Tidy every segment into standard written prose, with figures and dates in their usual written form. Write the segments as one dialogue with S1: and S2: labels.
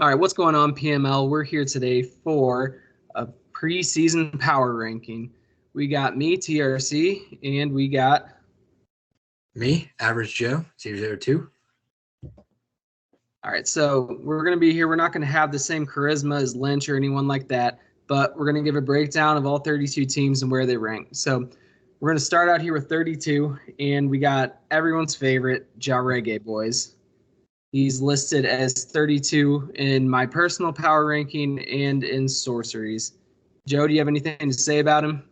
S1: All right, what's going on, PML? We're here today for a preseason power ranking. We got me, TRC, and we got
S2: me, Average Joe, 002.
S1: All right, so we're going to be here. We're not going to have the same charisma as Lynch or anyone like that, but we're going to give a breakdown of all 32 teams and where they rank. So we're going to start out here with 32, and we got everyone's favorite, Ja Reggae Boys. He's listed as 32 in my personal power ranking and in sorceries. Joe, do you have anything to say about him?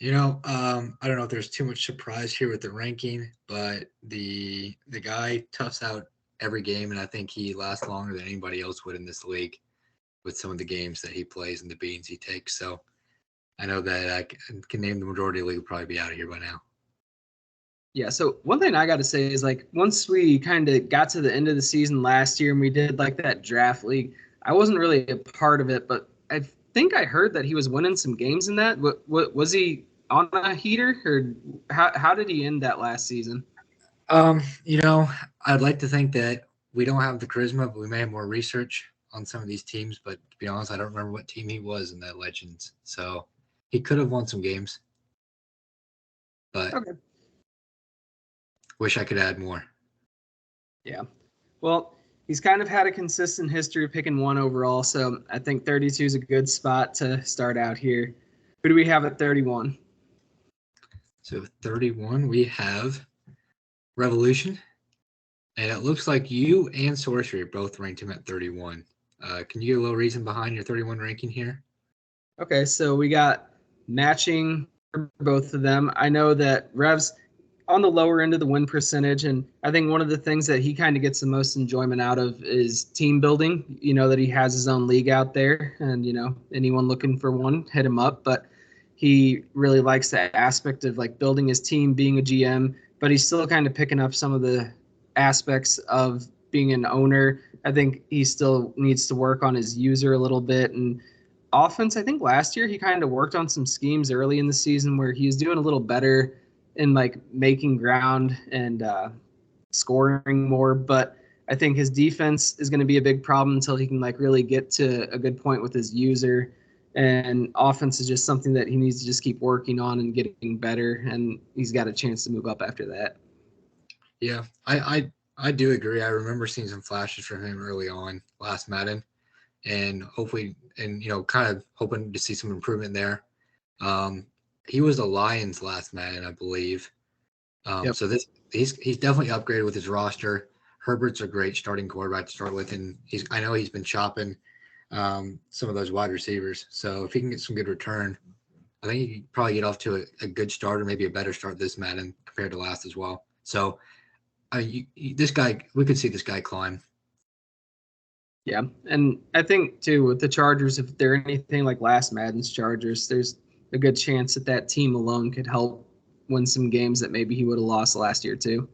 S2: I don't know if there's too much surprise here with the ranking, but the guy toughs out every game, and I think he lasts longer than anybody else would in this league with some of the games that he plays and the beatings he takes. So I know that I can name the majority of the league will probably be out of here by now.
S1: Yeah, so one thing I got to say is, like, once we kind of got to the end of the season last year and we did, like, that draft league, I wasn't really a part of it, but I think I heard that he was winning some games in that. What was he on a heater, or how did he end that last season?
S2: I'd like to think that we don't have the charisma, but we may have more research on some of these teams. But to be honest, I don't remember what team he was in that Legends. So he could have won some games, but
S1: Okay.
S2: Wish I could add more.
S1: Yeah. Well, he's kind of had a consistent history of picking one overall, so I think 32 is a good spot to start out here. Who do we have at 31?
S2: So 31, we have Revolution. And it looks like you and Sorcery both ranked him at 31. Can you give a little reason behind your 31 ranking here?
S1: Okay, so we got matching for both of them. I know that Rev's on the lower end of the win percentage, and I think one of the things that he kind of gets the most enjoyment out of is team building. You know, that he has his own league out there, and, you know, anyone looking for one, hit him up. But he really likes that aspect of, like, building his team, being a GM, but he's still kind of picking up some of the aspects of being an owner. I think he still needs to work on his user a little bit. And offense, I think last year he kind of worked on some schemes early in the season where he was doing a little better in, like, making ground and scoring more. But I think his defense is going to be a big problem until he can, like, really get to a good point with his user. And offense is just something that he needs to just keep working on and getting better. And he's got a chance to move up after that.
S2: Yeah, I do agree. I remember seeing some flashes from him early on last Madden, and hopefully, and kind of hoping to see some improvement there. He was the Lions last Madden, I believe.
S1: Yep.
S2: So he's definitely upgraded with his roster. Herbert's a great starting quarterback to start with, and I know he's been chopping some of those wide receivers. So if he can get some good return, I think he could probably get off to a good start, or maybe a better start this Madden compared to last as well. So this guy, we could see this guy climb.
S1: Yeah, and I think too with the Chargers, if they're anything like last Madden's Chargers, there's a good chance that team alone could help win some games that maybe he would have lost last year too.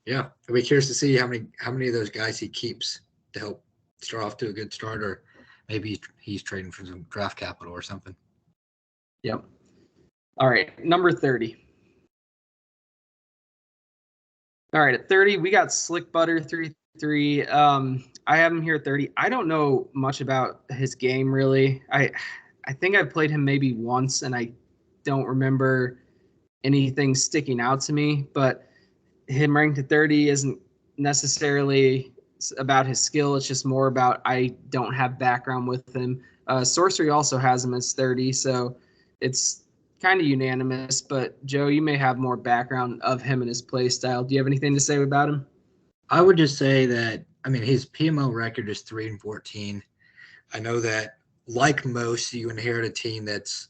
S2: Yeah, I'll be curious to see how many of those guys he keeps to help start off to a good start, or maybe he's trading for some draft capital or something.
S1: Yep. All right, number 30. All right, at 30, we got Slick Butter 3-3. I have him here at 30. I don't know much about his game, really. I think I played him maybe once, and I don't remember anything sticking out to me. But him ranked at 30 isn't necessarily about his skill. It's just more about I don't have background with him. Sorcery also has him as 30, so it's kind of unanimous. But Joe, you may have more background of him and his play style. Do you have anything to say about him?
S2: I would just say that, I mean, his PML record is 3-14. I know that, like most, you inherit a team that's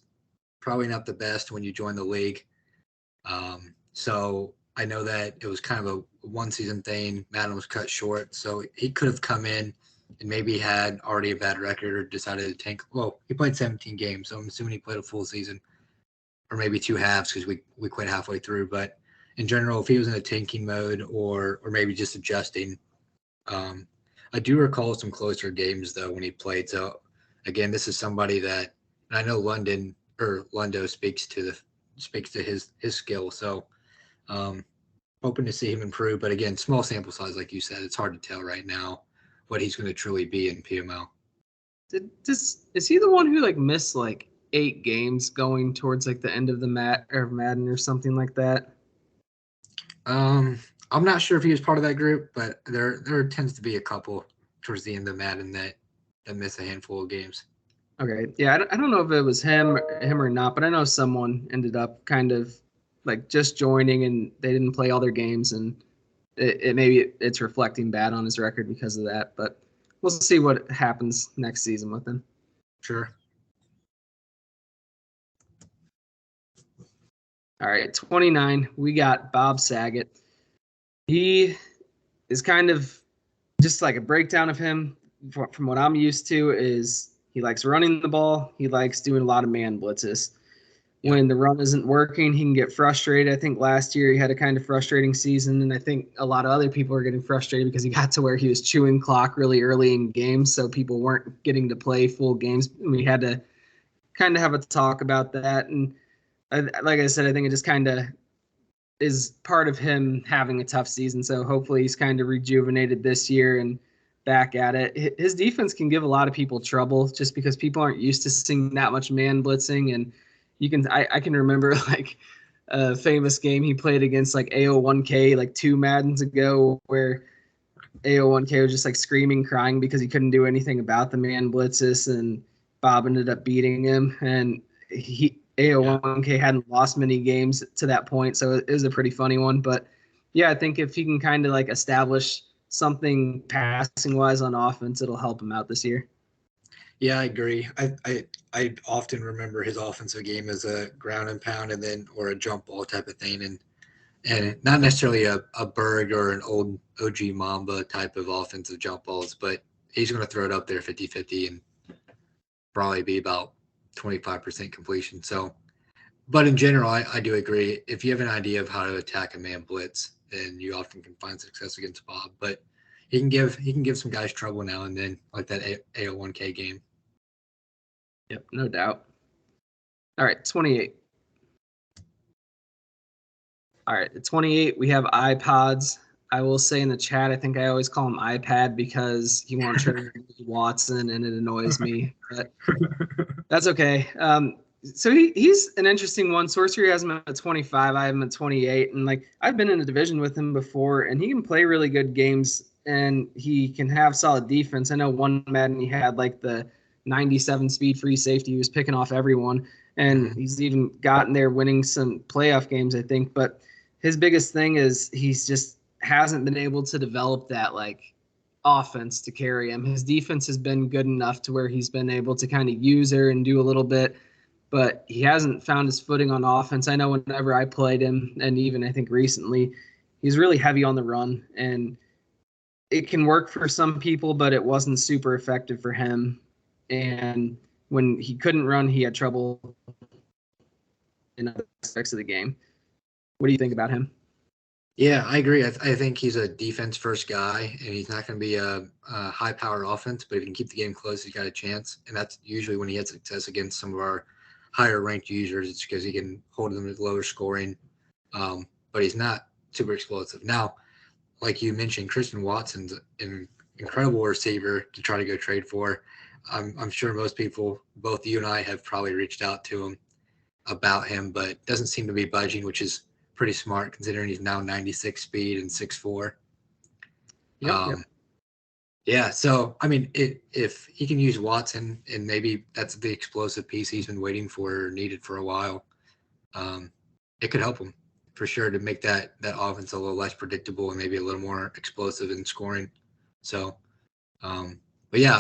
S2: probably not the best when you join the league. So I know that it was kind of a one-season thing. Madden was cut short, so he could have come in and maybe had already a bad record or decided to tank. Well, he played 17 games, so I'm assuming he played a full season, or maybe two halves because we quit halfway through. But in general, if he was in a tanking mode or maybe just adjusting, I do recall some closer games though when he played. So again, this is somebody that, and I know Lundo speaks to his skill. So hoping to see him improve. But again, small sample size, like you said, it's hard to tell right now what he's going to truly be in PML.
S1: Is he the one who like missed like 8 games going towards like the end of the Madden or something like that?
S2: I'm not sure if he was part of that group, but there tends to be a couple towards the end of Madden that miss a handful of games.
S1: Okay, yeah, I don't know if it was him or not, but I know someone ended up kind of like just joining and they didn't play all their games, and it's reflecting bad on his record because of that. But we'll see what happens next season with him.
S2: Sure.
S1: All right, 29. We got Bob Saget. He is kind of just like a breakdown of him from what I'm used to is he likes running the ball. He likes doing a lot of man blitzes.
S2: Yep.
S1: When the run isn't working, he can get frustrated. I think last year he had a kind of frustrating season, and I think a lot of other people are getting frustrated because he got to where he was chewing clock really early in games, so people weren't getting to play full games. And we had to kind of have a talk about that. And like I said, I think it just kind of is part of him having a tough season. So hopefully he's kind of rejuvenated this year and back at it. His defense can give a lot of people trouble just because people aren't used to seeing that much man blitzing. And I can remember like a famous game he played against like AO1K like 2 Maddens ago where AO1K was just like screaming, crying because he couldn't do anything about the man blitzes, and Bob ended up beating him. And AO1K hadn't lost many games to that point, so it was a pretty funny one. But yeah, I think if he can kind of like establish something passing wise on offense, it'll help him out this year.
S2: Yeah, I agree. I often remember his offensive game as a ground and pound or a jump ball type of thing, and not necessarily a Berg or an old OG Mamba type of offensive jump balls, but he's going to throw it up there 50-50 and probably be about 25% completion. So, but in general, I do agree. If you have an idea of how to attack a man blitz, then you often can find success against Bob. But he can give some guys trouble now and then, like that AO1K game.
S1: Yep, no doubt. All right, 28. All right, at 28, we have iPods. I will say in the chat, I think I always call him iPad because he won't trigger Watson, and it annoys me. But that's okay. So he's an interesting one. Sorcery has him at 25. I have him at 28. And like I've been in a division with him before, and he can play really good games, and he can have solid defense. I know one Madden he had like the 97 speed free safety. He was picking off everyone, and he's even gotten there winning some playoff games, I think. But his biggest thing is he's just hasn't been able to develop that like offense to carry him. His defense has been good enough to where he's been able to kind of use her and do a little bit, but he hasn't found his footing on offense. I know whenever I played him, and even I think recently, he's really heavy on the run, and it can work for some people, but it wasn't super effective for him. And when he couldn't run, he had trouble in other aspects of the game. What do you think about him?
S2: Yeah, I agree. I think he's a defense first guy, and he's not going to be a high power offense. But if he can keep the game close, he's got a chance. And that's usually when he has success against some of our higher ranked users. It's because he can hold them to lower scoring, but he's not super explosive. Now, like you mentioned, Christian Watson's an incredible receiver to try to go trade for. I'm sure most people, both you and I, have probably reached out to him about him, but doesn't seem to be budging, which is pretty smart considering he's now 96 speed and 6'4".
S1: Yep.
S2: Yeah, so I mean, if he can use Watson, and maybe that's the explosive piece he's been waiting for or needed for a while, it could help him for sure to make that offense a little less predictable and maybe a little more explosive in scoring. So, but yeah,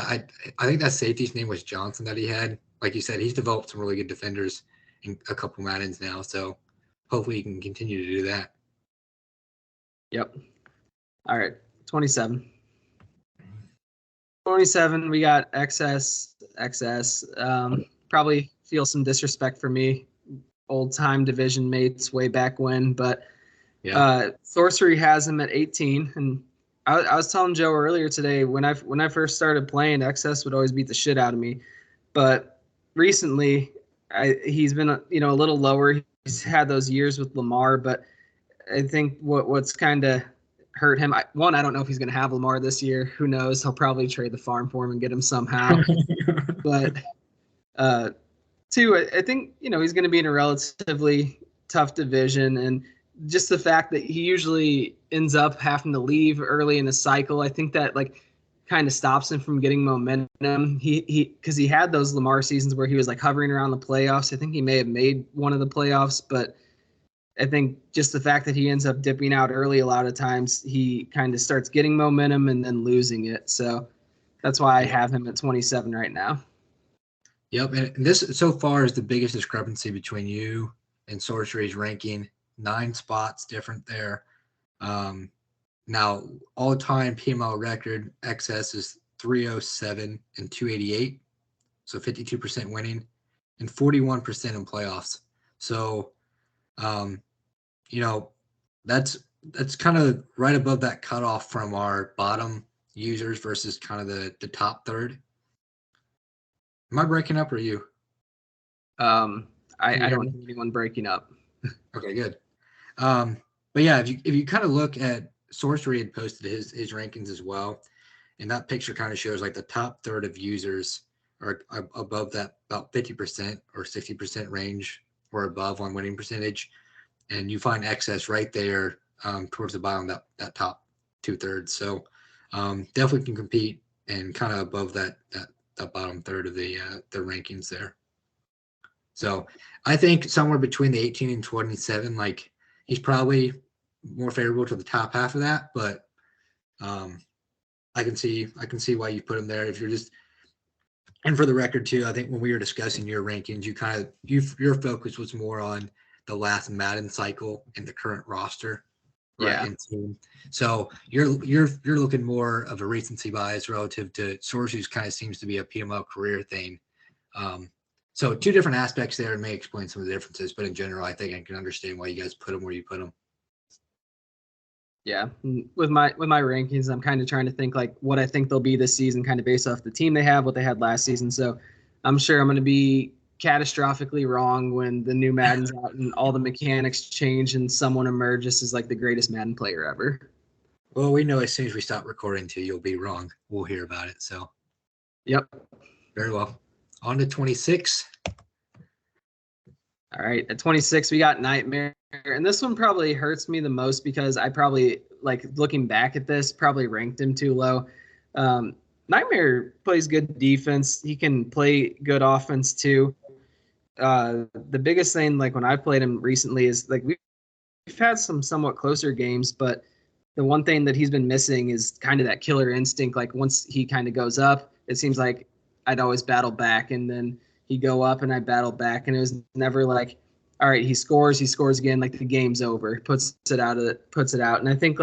S2: I think that safety's name was Johnson that he had. Like you said, he's developed some really good defenders in a couple Maddens now. So hopefully he can continue to do that.
S1: Yep. All right, 27. 27, we got XS. Probably feel some disrespect for me, old time division mates way back when, but Sorcery has him at 18. And I was telling Joe earlier today when I first started playing, XS would always beat the shit out of me, but recently he's been a little lower. He's had those years with Lamar, but I think what's kind of hurt him. I don't know if he's going to have Lamar this year. Who knows? He'll probably trade the farm for him and get him somehow. But two, I think, he's going to be in a relatively tough division. And just the fact that he usually ends up having to leave early in the cycle, I think that kind of stops him from getting momentum. Because he had those Lamar seasons where he was hovering around the playoffs. I think he may have made one of the playoffs, but I think just the fact that he ends up dipping out early a lot of times, he kind of starts getting momentum and then losing it. So that's why I have him at 27 right now.
S2: Yep, and this so far is the biggest discrepancy between you and Sorcery's ranking. 9 spots different there. Now, all-time PML record excess is 307 and 288, so 52% winning, and 41% in playoffs. So, that's kind of right above that cutoff from our bottom users versus kind of the top third. Am I breaking up or you?
S1: I don't hear anyone breaking up.
S2: Okay, good. But yeah, if you kind of look at Sorcery had posted his rankings as well, and that picture kind of shows the top third of users are above that about 50% or 60% range or above on winning percentage, and you find excess right there towards the bottom that top 2/3. So definitely can compete and kind of above that bottom third of the rankings there. So I think somewhere between the 18 and 27, he's probably more favorable to the top half of that, but I can see why you put him there. If you're just, and for the record too, I think when we were discussing your rankings, your focus was more on the last Madden cycle and the current roster, right?
S1: Yeah.
S2: And team. So you're looking more of a recency bias relative to Source, who's kind of seems to be a PML career thing. So 2 different aspects there, and may explain some of the differences, but in general, I think I can understand why you guys put them where you put them.
S1: Yeah, with my rankings, I'm kind of trying to think what I think they'll be this season, kind of based off the team they have, what they had last season. So I'm sure I'm going to be catastrophically wrong when the new Madden's out and all the mechanics change and someone emerges as the greatest Madden player ever.
S2: Well, we know as soon as we stop recording too, you'll be wrong. We'll hear about it. So,
S1: yep.
S2: Very well. On to 26.
S1: All right, at 26, we got Nightmare. And this one probably hurts me the most because I probably, looking back at this, probably ranked him too low. Nightmare plays good defense. He can play good offense too. The biggest thing, when I played him recently, is we've had some somewhat closer games, but the one thing that he's been missing is kind of that killer instinct. Once he kind of goes up, it seems like I'd always battle back, and then he'd go up and I battle back, and it was never all right, he scores again, the game's over, puts it out. And I think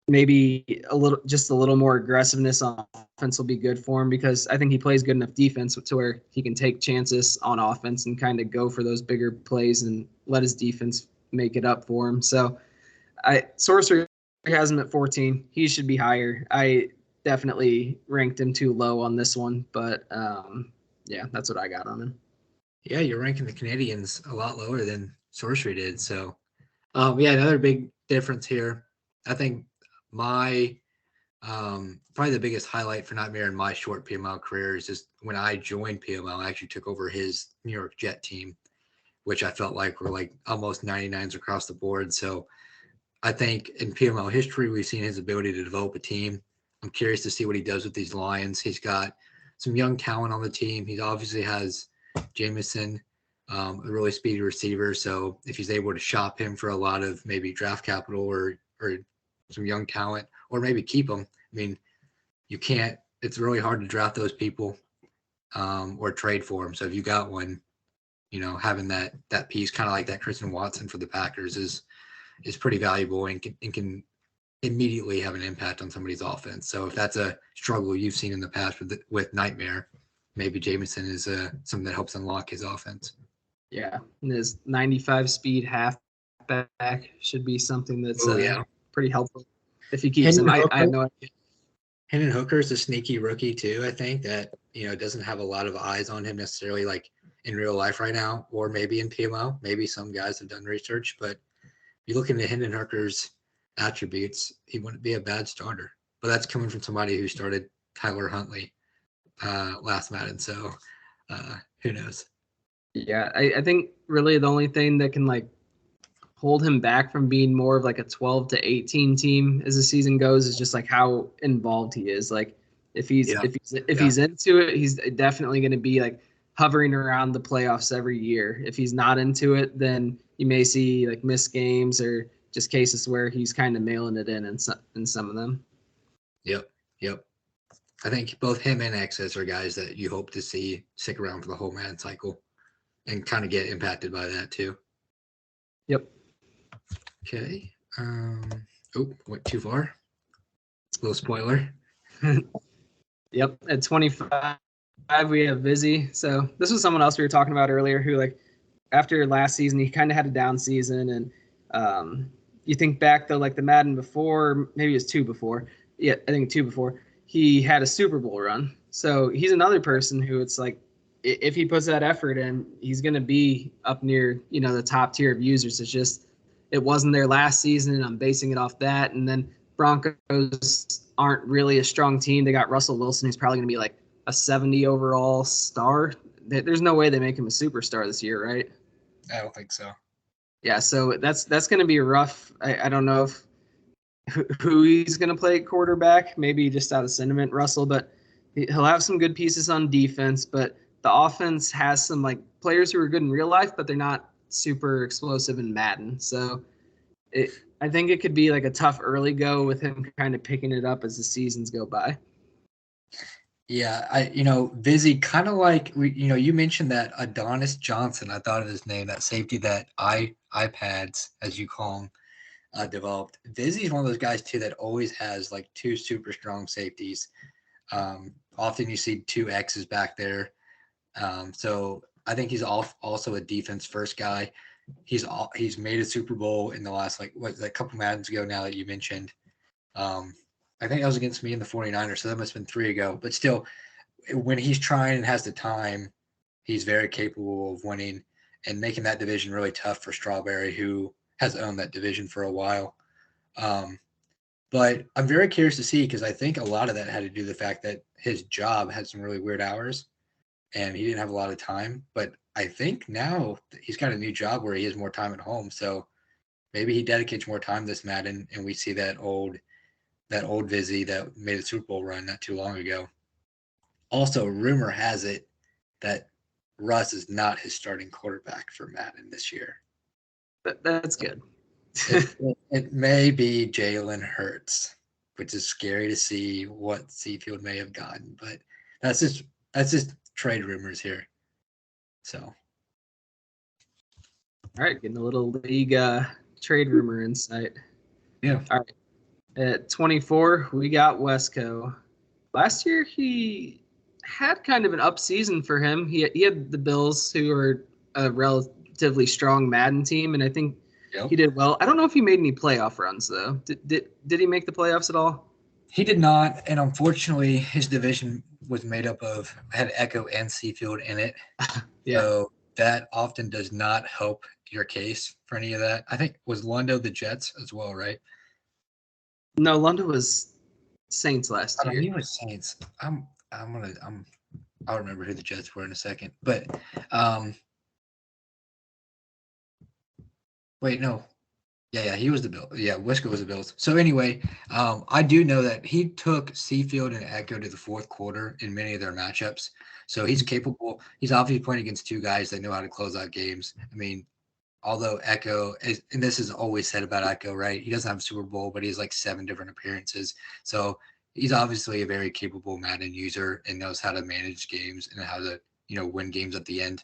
S1: maybe a little more aggressiveness on offense will be good for him, because I think he plays good enough defense to where he can take chances on offense and kind of go for those bigger plays and let his defense make it up for him. So Sorcerer has him at 14. He should be higher. I definitely ranked him too low on this one, but yeah, that's what I got on him.
S2: Yeah, you're ranking the Canadians a lot lower than Sorcery did. So, yeah, another big difference here. I think my probably the biggest highlight for Nightmare in my short PML career is just when I joined PML, I actually took over his New York Jet team, which I felt like were almost 99s across the board. So I think in PML history, we've seen his ability to develop a team. I'm curious to see what he does with these Lions. He's got some young talent on the team. He obviously has Jameson, a really speedy receiver. So if he's able to shop him for a lot of maybe draft capital or some young talent, or maybe keep him, I mean, you can't. It's really hard to draft those people or trade for them. So if you got one, having that piece, kind of like that Christian Watson for the Packers, is pretty valuable and can immediately have an impact on somebody's offense. So if that's a struggle you've seen in the past with Nightmare, maybe Jameson is something that helps unlock his offense.
S1: Yeah, and his 95 speed halfback should be something that's pretty helpful if he keeps him. I have no idea.
S2: Hendon Hooker's a sneaky rookie too, I think, that doesn't have a lot of eyes on him necessarily in real life right now, or maybe in PML. Maybe some guys have done research, but you look into Hendon Hooker's attributes, he wouldn't be a bad starter. But that's coming from somebody who started Tyler Huntley last Madden. So who knows?
S1: Yeah, I think really the only thing that can like hold him back from being more of like a 12 to 18 team as the season goes is just like how involved he is. Like if he's
S2: Yeah.
S1: if he's if he's into it, he's definitely going to be like hovering around the playoffs every year. If he's not into it, then you may see like missed games or just cases where he's kind of mailing it in some of them.
S2: Yep. Yep. I think both him and X's are guys that you hope to see stick around for the whole Madden cycle and kind of get impacted by that too.
S1: Yep.
S2: Okay. Went too far. Little spoiler.
S1: Yep. At 25, we have Vizzy. So this was someone else we were talking about earlier who like after last season he kind of had a down season, and you think back though, like the Madden before, maybe it was two before. Yeah, I think two before he had a Super Bowl run. So he's another person who it's like if he puts that effort in, he's going to be up near the top tier of users. It's just it wasn't there last season, and I'm basing it off that. And then Broncos aren't really a strong team. They got Russell Wilson, who's probably going to be like a 70 overall star. There's no way they make him a superstar this year, right?
S2: I don't think so.
S1: Yeah, so that's going to be rough. I don't know if who he's going to play quarterback, maybe just out of sentiment, Russell, but he'll have some good pieces on defense, but the offense has some like players who are good in real life, but they're not super explosive in Madden. So I think it could be like a tough early go with him kind of picking it up as the seasons go by.
S2: Yeah, Vizzy kind of like you mentioned that Adonis Johnson. I thought of his name, that safety that iPads, as you call him, developed. Vizzy's one of those guys too that always has like two super strong safeties. Often you see two X's back there. So I think he's also a defense first guy. He's made a Super Bowl in the last a couple Maddens ago now that you mentioned. I think that was against me in the 49ers, so that must have been 3 ago. But still, when he's trying and has the time, he's very capable of winning and making that division really tough for Strawberry, who has owned that division for a while. But I'm very curious to see because I think a lot of that had to do with the fact that his job had some really weird hours and he didn't have a lot of time. But I think now he's got a new job where he has more time at home. So maybe he dedicates more time this Madden and we see that old Vizzy that made a Super Bowl run not too long ago. Also, rumor has it that Russ is not his starting quarterback for Madden this year.
S1: That's good.
S2: It may be Jalen Hurts, which is scary to see what Seafield may have gotten, but that's just trade rumors here. So,
S1: all right, getting a little league trade rumor insight.
S2: Yeah.
S1: All right. At 24, we got Wesco. Last year, he had kind of an up season for him. He had the Bills, who are a relatively strong Madden team, and I think he did well. I don't know if he made any playoff runs, though. Did he make the playoffs at all?
S2: He did not, and unfortunately, his division was made up of had Echo and Seafield in it.
S1: Yeah.
S2: So that often does not help your case for any of that. I think was Londo the Jets as well, right?
S1: No, London was Saints last year.
S2: He was Saints. I'll remember who the Jets were in a second. But wait, no. Yeah, he was the Bills. Yeah, Wisco was the Bills. So anyway, I do know that he took Seafield and Echo to the fourth quarter in many of their matchups. So he's capable. He's obviously playing against two guys that know how to close out games. I mean, although Echo is, and this is always said about Echo, right? He doesn't have a Super Bowl, but he has like 7 different appearances. So he's obviously a very capable Madden user and knows how to manage games and how to, win games at the end.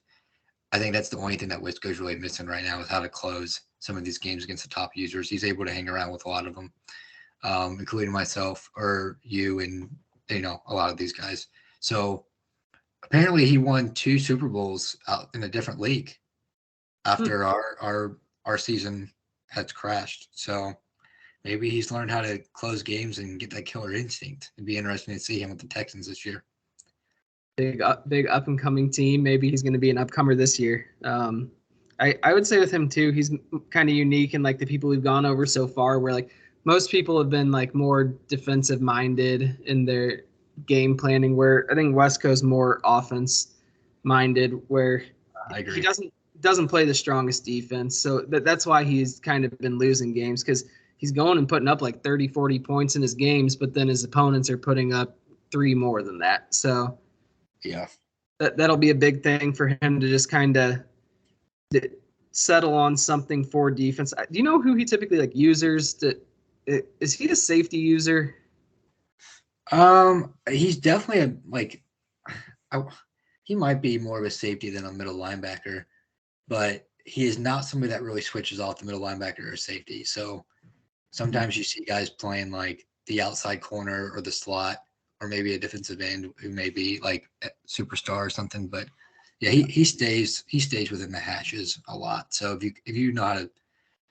S2: I think that's the only thing that Wisco's really missing right now is how to close some of these games against the top users. He's able to hang around with a lot of them, including myself or you and, a lot of these guys. So apparently he won 2 Super Bowls out in a different league after our season has crashed. So maybe he's learned how to close games and get that killer instinct. It'd be interesting to see him with the Texans this year.
S1: Big up and coming team. Maybe he's going to be an upcomer this year. I would say with him too, he's kind of unique in like the people we've gone over so far, where like most people have been like more defensive minded in their game planning, where I think Wesco's more offense minded, where
S2: I
S1: he
S2: agree.
S1: doesn't play the strongest defense. So that's why he's kind of been losing games, because he's going and putting up like 30, 40 points in his games, but then his opponents are putting up three more than that. So
S2: Yeah.
S1: that'll be a big thing for him to just kind of settle on something for defense. Do you know who he typically like users to? Is he a safety user?
S2: He's definitely I, he might be more of a safety than a middle linebacker, but he is not somebody that really switches off the middle linebacker or safety. So sometimes you see guys playing like the outside corner or the slot, or maybe a defensive end who may be like a superstar or something. But yeah, he stays within the hashes a lot. So if you know how to,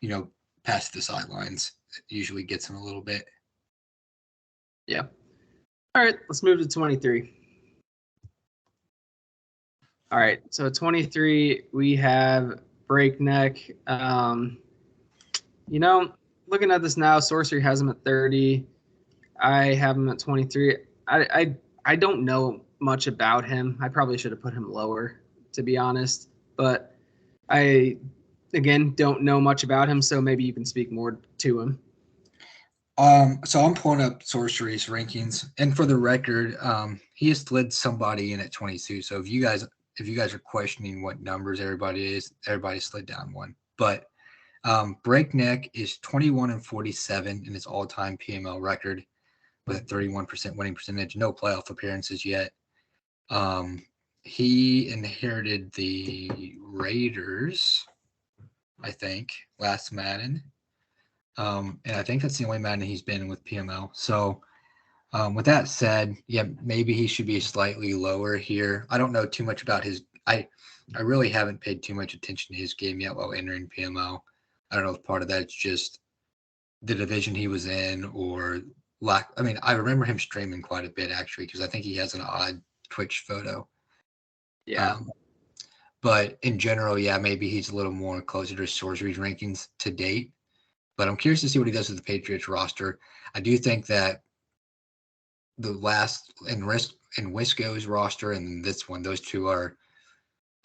S2: you know, pass the sidelines, it usually gets him a little bit.
S1: Yeah. All right, let's move to 23. All right, so 23, we have Breakneck. You know, looking at this now, Sorcery has him at 30. I have him at 23. I don't know much about him. I probably should have put him lower, to be honest. But I, again, don't know much about him, so maybe you can speak more to him.
S2: So I'm pulling up Sorcery's rankings, and for the record, he has slid somebody in at 22. So if you guys are questioning what numbers everybody slid down one. But Breakneck is 21-47 in his all-time PML record with a 31% winning percentage. No playoff appearances yet. He inherited the Raiders, I think, last Madden. And I think that's the only Madden he's been in with PML. So with that said, yeah, maybe he should be slightly lower here. I don't know too much about his. I really haven't paid too much attention to his game yet while entering PML. I don't know if part of that's just the division he was in or lack. I mean, I remember him streaming quite a bit actually because I think he has an odd Twitch photo.
S1: Yeah.
S2: Um, but in general, yeah, maybe he's a little more closer to Sorcery's rankings to date. But I'm curious to see what he does with the Patriots roster. I do think that the last and Wisco's roster and this one, those two are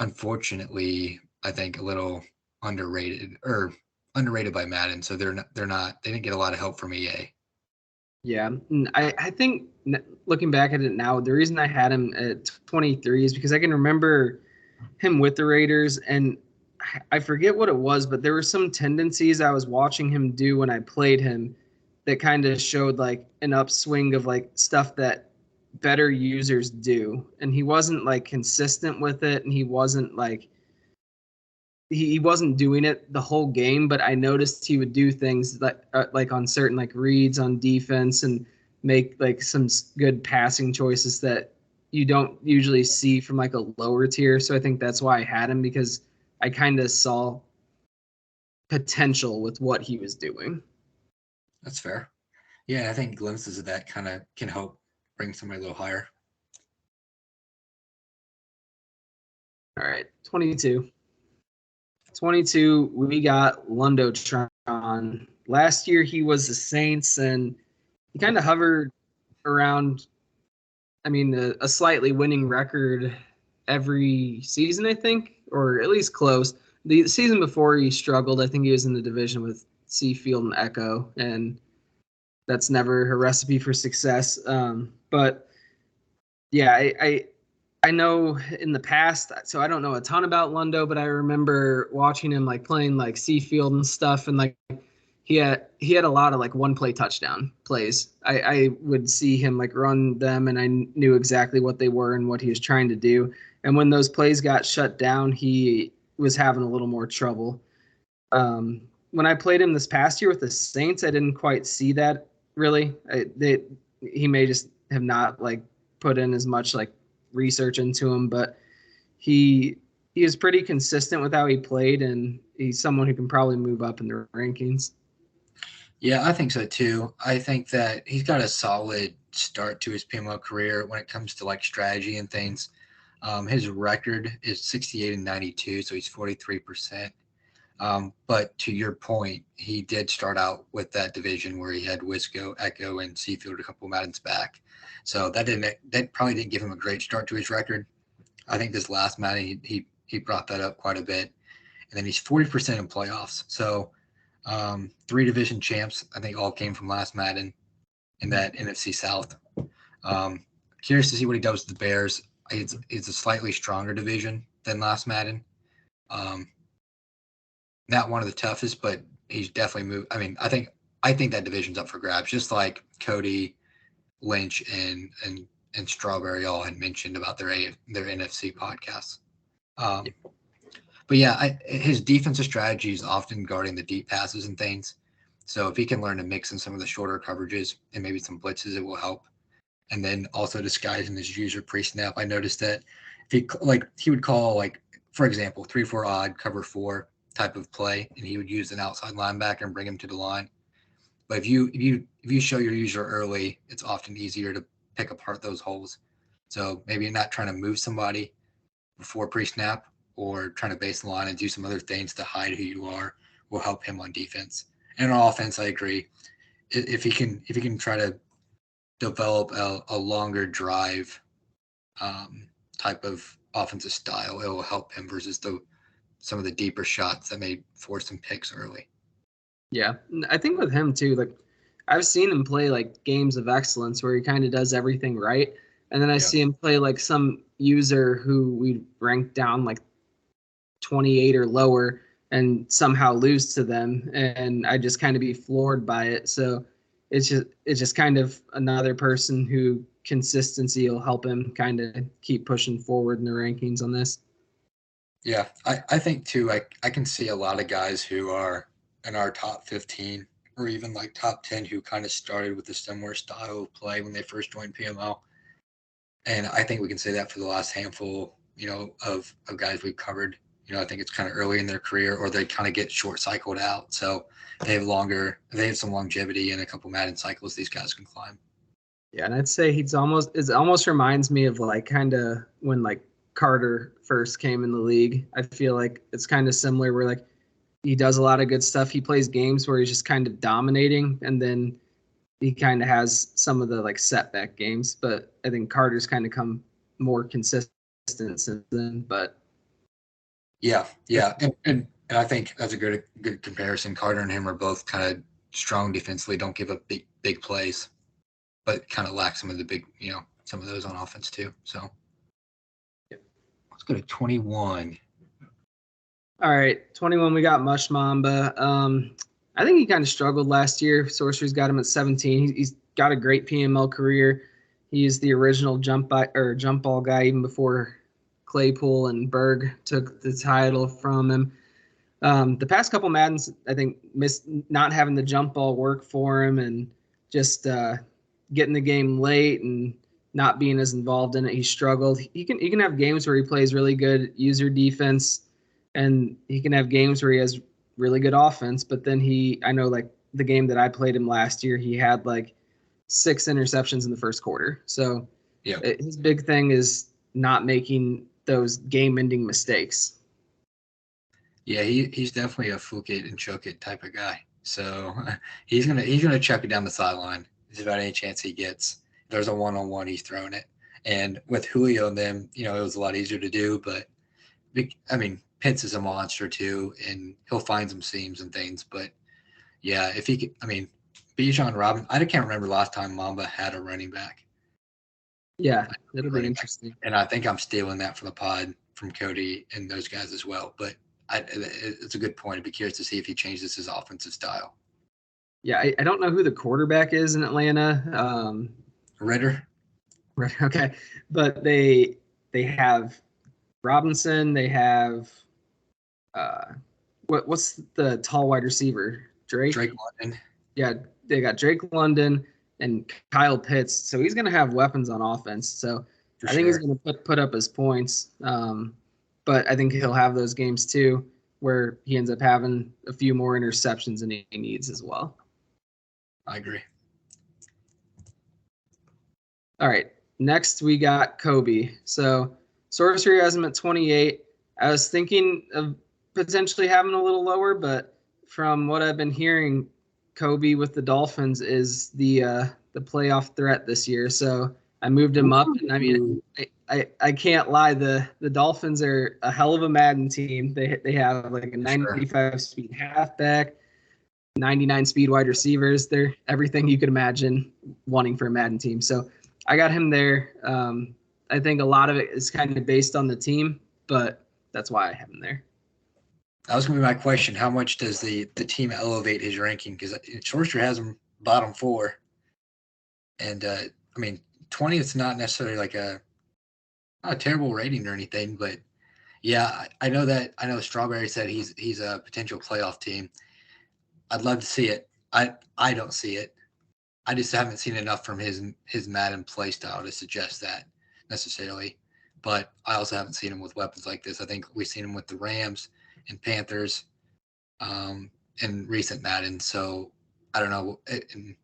S2: unfortunately, I think, a little underrated by Madden. So they didn't get a lot of help from EA.
S1: Yeah, I think looking back at it now, the reason I had him at 23 is because I can remember him with the Raiders, and I forget what it was, but there were some tendencies I was watching him do when I played him that kind of showed like an upswing of like stuff that better users do, and he wasn't like consistent with it, and he wasn't like he wasn't doing it the whole game, but I noticed he would do things like on certain like reads on defense and make like some good passing choices that you don't usually see from like a lower tier. So I think that's why I had him, because I kind of saw potential with what he was doing.
S2: That's fair. Yeah, I think glimpses of that kind of can help bring somebody a little higher.
S1: All right, 22. 22, we got Lundotron. Last year he was the Saints, and he kind of hovered around, I mean, a slightly winning record every season, I think, or at least close. The season before he struggled. I think he was in the division with Seafield and Echo, and that's never a recipe for success. But yeah, I know in the past, so I don't know a ton about Lundo, but I remember watching him like playing like Seafield and stuff, and like he had a lot of like one play touchdown plays. I would see him like run them, and I knew exactly what they were and what he was trying to do. And when those plays got shut down, he was having a little more trouble. When I played him this past year with the Saints, I didn't quite see that really. He may just have not like put in as much like research into him, but he he is pretty consistent with how he played, and he's someone who can probably move up in the rankings.
S2: Yeah, I think so too. I think that he's got a solid start to his PMO career when it comes to like strategy and things. His record is 68-92, so he's 43%. But to your point, he did start out with that division where he had Wisco, Echo, and Seafield a couple Maddens back. So that probably didn't give him a great start to his record. I think this last Madden he brought that up quite a bit, and then he's 40% in playoffs. So 3 division champs, I think, all came from last Madden in that NFC South. Curious to see what he does with the Bears. It's a slightly stronger division than last Madden. Not one of the toughest, but he's definitely moved. I mean, I think that division's up for grabs, just like Cody, Lynch, and Strawberry all had mentioned about their NFC podcasts. But yeah, his defensive strategy is often guarding the deep passes and things. So if he can learn to mix in some of the shorter coverages and maybe some blitzes, it will help. And then also disguising his user pre-snap. I noticed that if he would call, like, for example, 3-4 odd, cover 4 type of play, and he would use an outside linebacker and bring him to the line. But if you show your user early, it's often easier to pick apart those holes. So maybe you're not trying to move somebody before pre-snap or trying to base the line and do some other things to hide who you are will help him on defense. And on offense, I agree. If he can try to develop a longer drive type of offensive style, it will help him versus some of the deeper shots that may force some picks early.
S1: Yeah, I think with him too, like I've seen him play like games of excellence where he kind of does everything right, and then I see him play like some user who we ranked down like 28 or lower and somehow lose to them, and I just kind of be floored by it. So it's just kind of another person who consistency will help him kind of keep pushing forward in the rankings on this.
S2: Yeah, I think too, I can see a lot of guys who are in our top 15 or even like top 10 who kind of started with a similar style of play when they first joined PML. And I think we can say that for the last handful, of guys we've covered. I think it's kind of early in their career or they kind of get short cycled out. So they have some longevity and a couple Madden cycles these guys can climb.
S1: Yeah, and I'd say it almost reminds me of like kind of when like Carter first came in the league. I feel like it's kind of similar where like he does a lot of good stuff. He plays games where he's just kind of dominating, and then he kind of has some of the like setback games. But I think Carter's kind of come more consistent since then. But
S2: yeah, and I think that's a good comparison. Carter and him are both kind of strong defensively, don't give up big plays, but kind of lack some of the big, some of those on offense too. So let's go to 21.
S1: All right, 21. We got Mush Mamba. I think he kind of struggled last year. Sorcery's got him at 17. He's got a great PML career. He's the original jump ball guy even before Claypool and Berg took the title from him. The past couple Maddens, I think, missed not having the jump ball work for him and just getting the game late and not being as involved in it. He struggled. He can have games where he plays really good user defense, and he can have games where he has really good offense. But then I know like the game that I played him last year, he had like 6 interceptions in the first quarter. So his big thing is not making those game-ending mistakes.
S2: Yeah, he's definitely a fluke it and choke it type of guy. So he's gonna chuck it down the sideline. There's about any chance he gets. If there's a one-on-one, he's throwing it. And with Julio and them, it was a lot easier to do. But I mean, Pitts is a monster too, and he'll find some seams and things. But yeah, if he could, I mean, Bijan Robinson. I can't remember last time Mamba had a running back.
S1: Yeah, it'll be interesting.
S2: And I think I'm stealing that from the pod from Cody and those guys as well. But it's a good point. I'd be curious to see if he changes his offensive style.
S1: Yeah, I don't know who the quarterback is in Atlanta.
S2: Ritter.
S1: Okay, but they have Robinson. They have what's the tall wide receiver? Drake
S2: London.
S1: Yeah, they got Drake London and Kyle Pitts. So he's going to have weapons on offense. So I think he's going to put up his points. But I think he'll have those games too where he ends up having a few more interceptions than he needs as well.
S2: I agree.
S1: All right. Next, we got Kobe. So Sorcery has him at 28. I was thinking of potentially have him a little lower, but from what I've been hearing, Kobe with the Dolphins is the playoff threat this year. So I moved him up, and I mean, I can't lie. The Dolphins are a hell of a Madden team. They have like a 95 speed halfback, 99 speed wide receivers. They're everything you could imagine wanting for a Madden team. So I got him there. I think a lot of it is kind of based on the team, but that's why I have him there.
S2: That was going to be my question. How much does the team elevate his ranking? Because Sorcerer has him bottom 4. And, I mean, 20 is not necessarily like not a terrible rating or anything, but yeah, I know Strawberry said he's a potential playoff team. I'd love to see it. I don't see it. I just haven't seen enough from his Madden play style to suggest that necessarily. But I also haven't seen him with weapons like this. I think we've seen him with the Rams and Panthers in recent Madden. So I don't know. I'm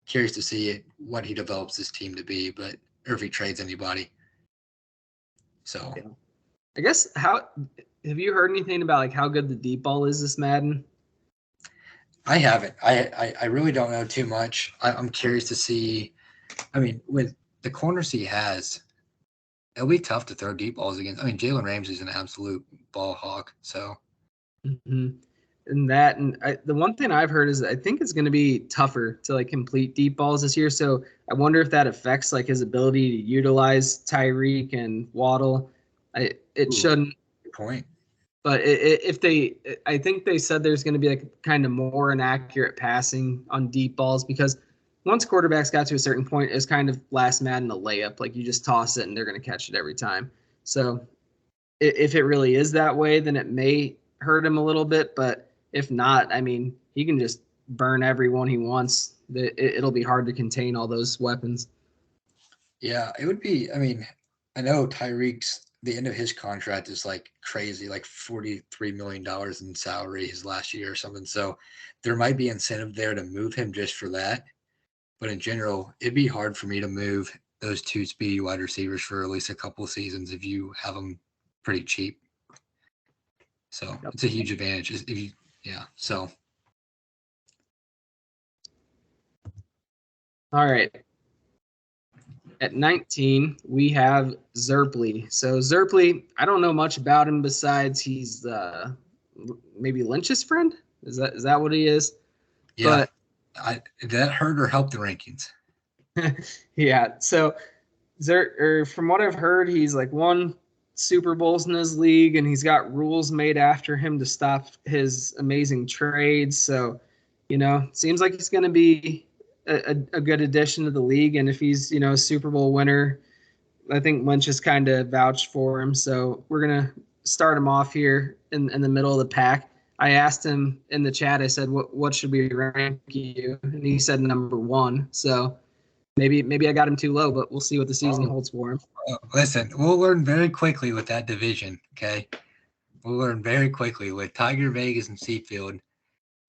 S2: curious to see what he develops this team to be, but or if he trades anybody. So
S1: yeah. I guess have you heard anything about like how good the deep ball is this Madden?
S2: I haven't. I really don't know too much. I'm curious to see. I mean, with the corners he has, it'll be tough to throw deep balls against. I mean, Jalen Ramsey's an absolute ball hawk. So,
S1: mm-hmm. And the one thing I've heard is I think it's going to be tougher to like complete deep balls this year. So I wonder if that affects like his ability to utilize Tyreek and Waddle. It shouldn't.
S2: Good point.
S1: But I think they said there's going to be like kind of more inaccurate passing on deep balls because once quarterbacks got to a certain point, it's kind of last Madden a layup. Like you just toss it and they're going to catch it every time. So if it really is that way, then it may hurt him a little bit. But if not, I mean, he can just burn everyone he wants. It'll be hard to contain all those weapons.
S2: Yeah, it would be. I mean, I know the end of his contract is like crazy, like $43 million in salary his last year or something. So there might be incentive there to move him just for that. But in general, it'd be hard for me to move those two speedy wide receivers for at least a couple of seasons if you have them pretty cheap. So it's a huge advantage. If you, yeah. So.
S1: All right. At 19, we have Zerply. So Zerply, I don't know much about him besides he's maybe Lynch's friend. Is that what he is?
S2: Yeah. But, did that hurt or help the rankings?
S1: Yeah. So from what I've heard, he's like won Super Bowls in his league, and he's got rules made after him to stop his amazing trades. So, it seems like he's going to be a good addition to the league. And if he's, a Super Bowl winner, I think Lynch has kind of vouched for him. So we're going to start him off here in the middle of the pack. I asked him in the chat, I said, what should we rank you? And he said number 1. So maybe I got him too low, but we'll see what the season holds for him.
S2: Listen, we'll learn very quickly with that division, okay? We'll learn very quickly with Tiger, Vegas, and Seafield.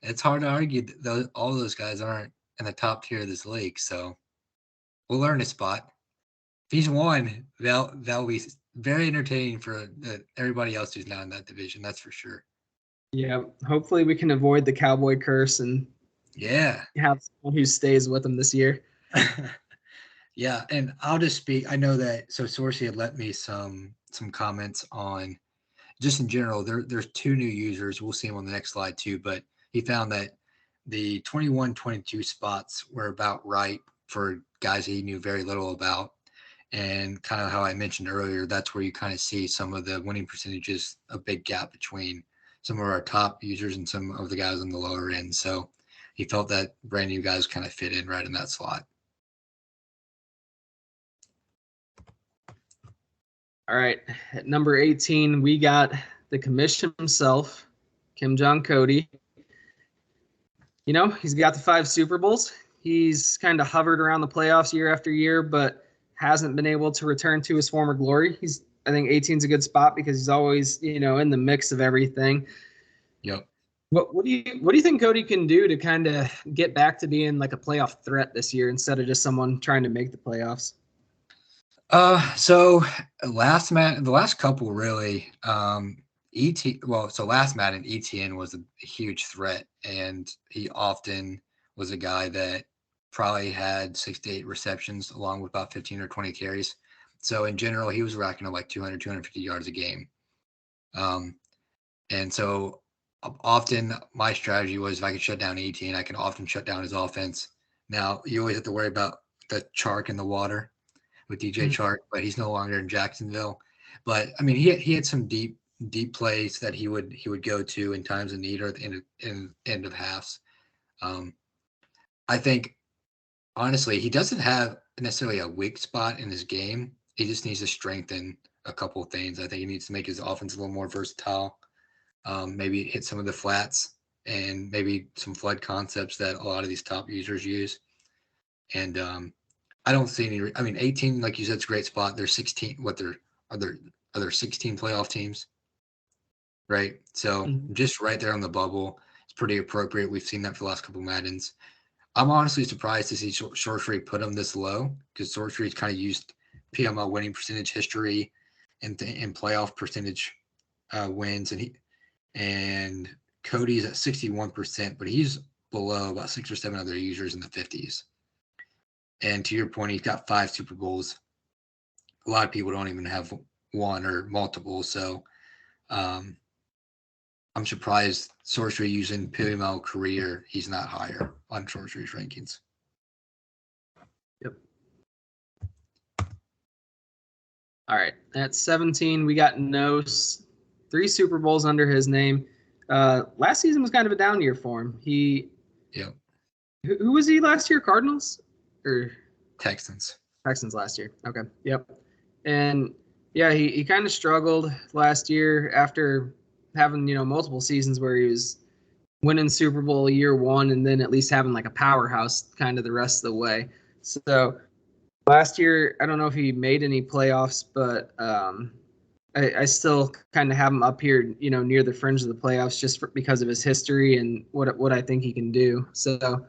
S2: It's hard to argue that all those guys aren't in the top tier of this league, so we'll learn a spot. If he's won, that'll be very entertaining for everybody else who's not in that division. That's for sure.
S1: Yeah, hopefully we can avoid the Cowboy curse and have someone who stays with them this year.
S2: Yeah, and I'll just speak. I know that Sorcy had let me some comments on just in general. There's 2 new users. We'll see them on the next slide too, but he found that the 21-22 spots were about right for guys he knew very little about. And kind of how I mentioned earlier, that's where you kind of see some of the winning percentages, a big gap between some of our top users and some of the guys on the lower end. So he felt that brand new guys kind of fit in right in that slot.
S1: All right. At number 18, we got the commission himself, Kim John Cody. He's got the 5 Super Bowls. He's kind of hovered around the playoffs year after year, but hasn't been able to return to his former glory. I think 18 is a good spot because he's always, in the mix of everything.
S2: Yep.
S1: What do you think Cody can do to kind of get back to being like a playoff threat this year instead of just someone trying to make the playoffs?
S2: So the last couple really, So last Madden, ETN was a huge threat, and he often was a guy that probably had 6 to 8 receptions along with about 15 or 20 carries. So in general, he was racking up like 200, 250 yards a game. And so often my strategy was if I could shut down ETN, I can often shut down his offense. Now, you always have to worry about the Chark in the water with DJ Chark, but he's no longer in Jacksonville. But I mean, he had some deep plays that he would go to in times of need or at the end of halves. I think honestly, he doesn't have necessarily a weak spot in his game. He just needs to strengthen a couple of things. I think he needs to make his offense a little more versatile. Maybe hit some of the flats and maybe some flood concepts that a lot of these top users use. And I don't see any. I mean, 18, like you said, it's a great spot. There's 16. Are there 16 playoff teams? Right. So just right there on the bubble, it's pretty appropriate. We've seen that for the last couple of Maddens. I'm honestly surprised to see Sorcery put him this low because Sorcery's kind of used PML winning percentage history and playoff percentage wins, and Cody's at 61%, but he's below about 6 or 7 other users in the 50s. And to your point, he's got 5 Super Bowls. A lot of people don't even have one or multiple, so I'm surprised Sorcery using PML career, he's not higher on Sorcery's rankings.
S1: Yep. All right. At 17, we got Nose. 3 Super Bowls under his name. Last season was kind of a down year for him.
S2: Yep.
S1: Who was he last year? Cardinals? Or
S2: Texans.
S1: Texans last year. Okay. Yep. And yeah, he kind of struggled last year after having, multiple seasons where he was winning Super Bowl year 1 and then at least having like a powerhouse kind of the rest of the way. So last year, I don't know if he made any playoffs, but I still kind of have him up here, near the fringe of the playoffs just because of his history and what I think he can do. So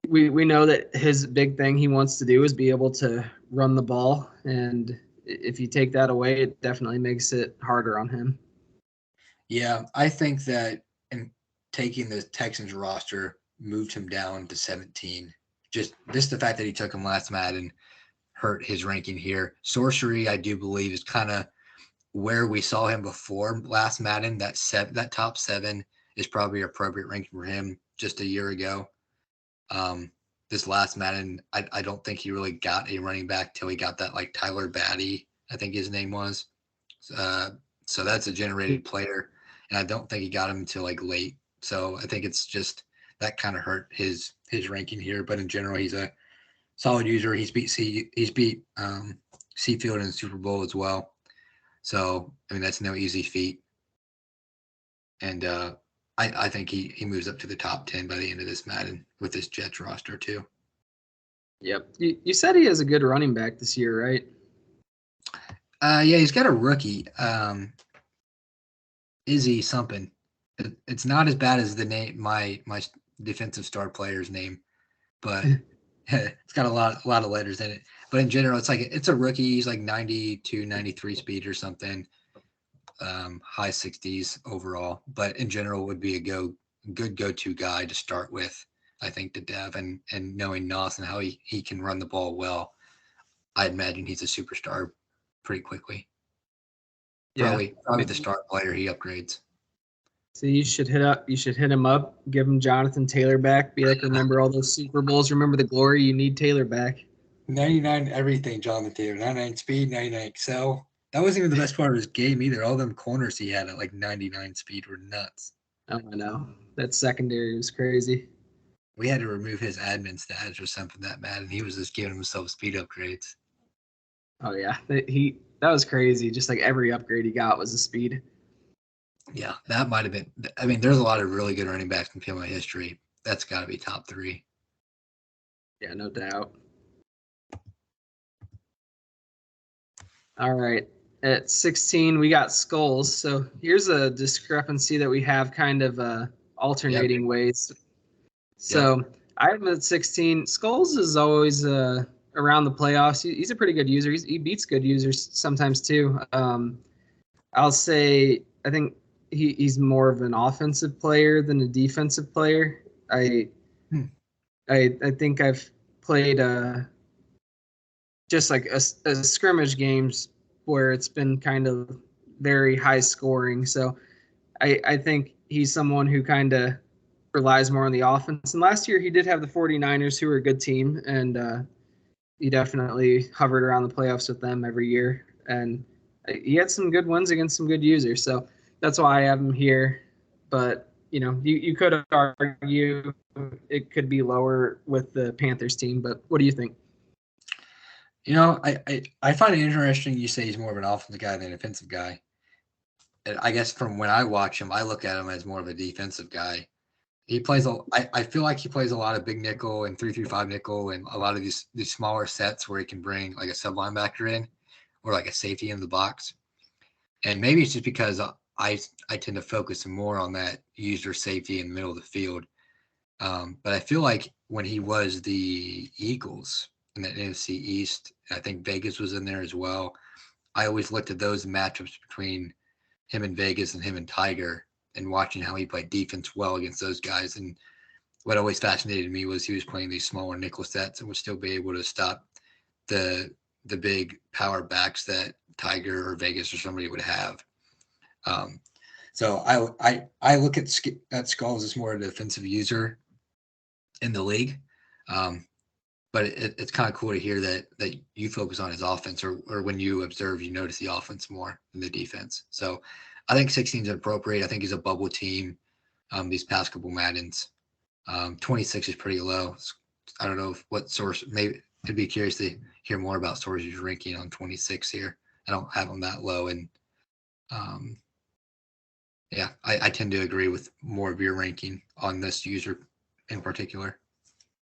S1: we know that his big thing he wants to do is be able to run the ball. And if you take that away, it definitely makes it harder on him.
S2: Yeah, I think that in taking the Texans roster moved him down to 17. Just the fact that he took him last Madden hurt his ranking here. Sorcery, I do believe, is kind of where we saw him before last Madden. That top 7 is probably appropriate ranking for him just a year ago. This last Madden, I don't think he really got a running back till he got that like Tyler Batty, I think his name was. So that's a generated player, and I don't think he got him until like late. So I think it's just that kind of hurt his ranking here. But in general, he's a solid user. He's beat Seafield in the Super Bowl as well. So I mean that's no easy feat. And I think he moves up to the top 10 by the end of this Madden with this Jets roster too.
S1: Yep. You said he has a good running back this year, right?
S2: Yeah, he's got a rookie. Izzy something. It's not as bad as the name my defensive star player's name, but it's got a lot of letters in it. But in general, it's a rookie. He's like 92, 93 speed or something. High 60s overall, but in general would be a good go-to guy to start with. I think to Dev and knowing Nos and how he can run the ball well, I imagine he's a superstar pretty quickly. Probably the star player he upgrades.
S1: So you should hit him up, give him Jonathan Taylor back. Be like, remember all those Super Bowls? Remember the glory? You need Taylor back.
S2: 99 everything, Jonathan Taylor. 99 speed, 99 excel. That wasn't even the best part of his game either. All them corners he had at like 99 speed were nuts.
S1: Oh, I know. That secondary was crazy.
S2: We had to remove his admin stats or something that bad, and he was just giving himself speed upgrades.
S1: Oh yeah, that was crazy. Just like every upgrade he got was a speed.
S2: Yeah, that might have been. I mean, there's a lot of really good running backs in PML history. That's got to be top 3.
S1: Yeah, no doubt. All right. At 16, we got Skulls. So here's a discrepancy that we have kind of alternating ways. So I have him at 16. Skulls is always around the playoffs. He's a pretty good user. He beats good users sometimes too. I'll say I think he's more of an offensive player than a defensive player. I
S2: Hmm.
S1: I think I've played just like a scrimmage games where it's been kind of very high scoring. So I think he's someone who kind of relies more on the offense. And last year he did have the 49ers, who were a good team, and he definitely hovered around the playoffs with them every year. And he had some good wins against some good users. So that's why I have him here. But you could argue it could be lower with the Panthers team. But what do you think?
S2: I find it interesting you say he's more of an offensive guy than a defensive guy. And I guess from when I watch him, I look at him as more of a defensive guy. I feel like he plays a lot of big nickel and 3-5 nickel and a lot of these smaller sets where he can bring like a sub linebacker in or like a safety in the box. And maybe it's just because I tend to focus more on that user safety in the middle of the field. But I feel like when he was the Eagles in the NFC East, I think Vegas was in there as well. I always looked at those matchups between him and Vegas and him and Tiger and watching how he played defense well against those guys. And what always fascinated me was he was playing these smaller nickel sets and would still be able to stop the big power backs that Tiger or Vegas or somebody would have. So I look at Skulls as more of a defensive user in the league. But it's kind of cool to hear that you focus on his offense, or when you observe, you notice the offense more than the defense. So I think 16 is appropriate. I think he's a bubble team these past couple Maddens. 26 is pretty low. I don't know what source. Maybe I'd be curious to hear more about sources ranking on 26 here. I don't have them that low, and yeah, I tend to agree with more of your ranking on this user in particular.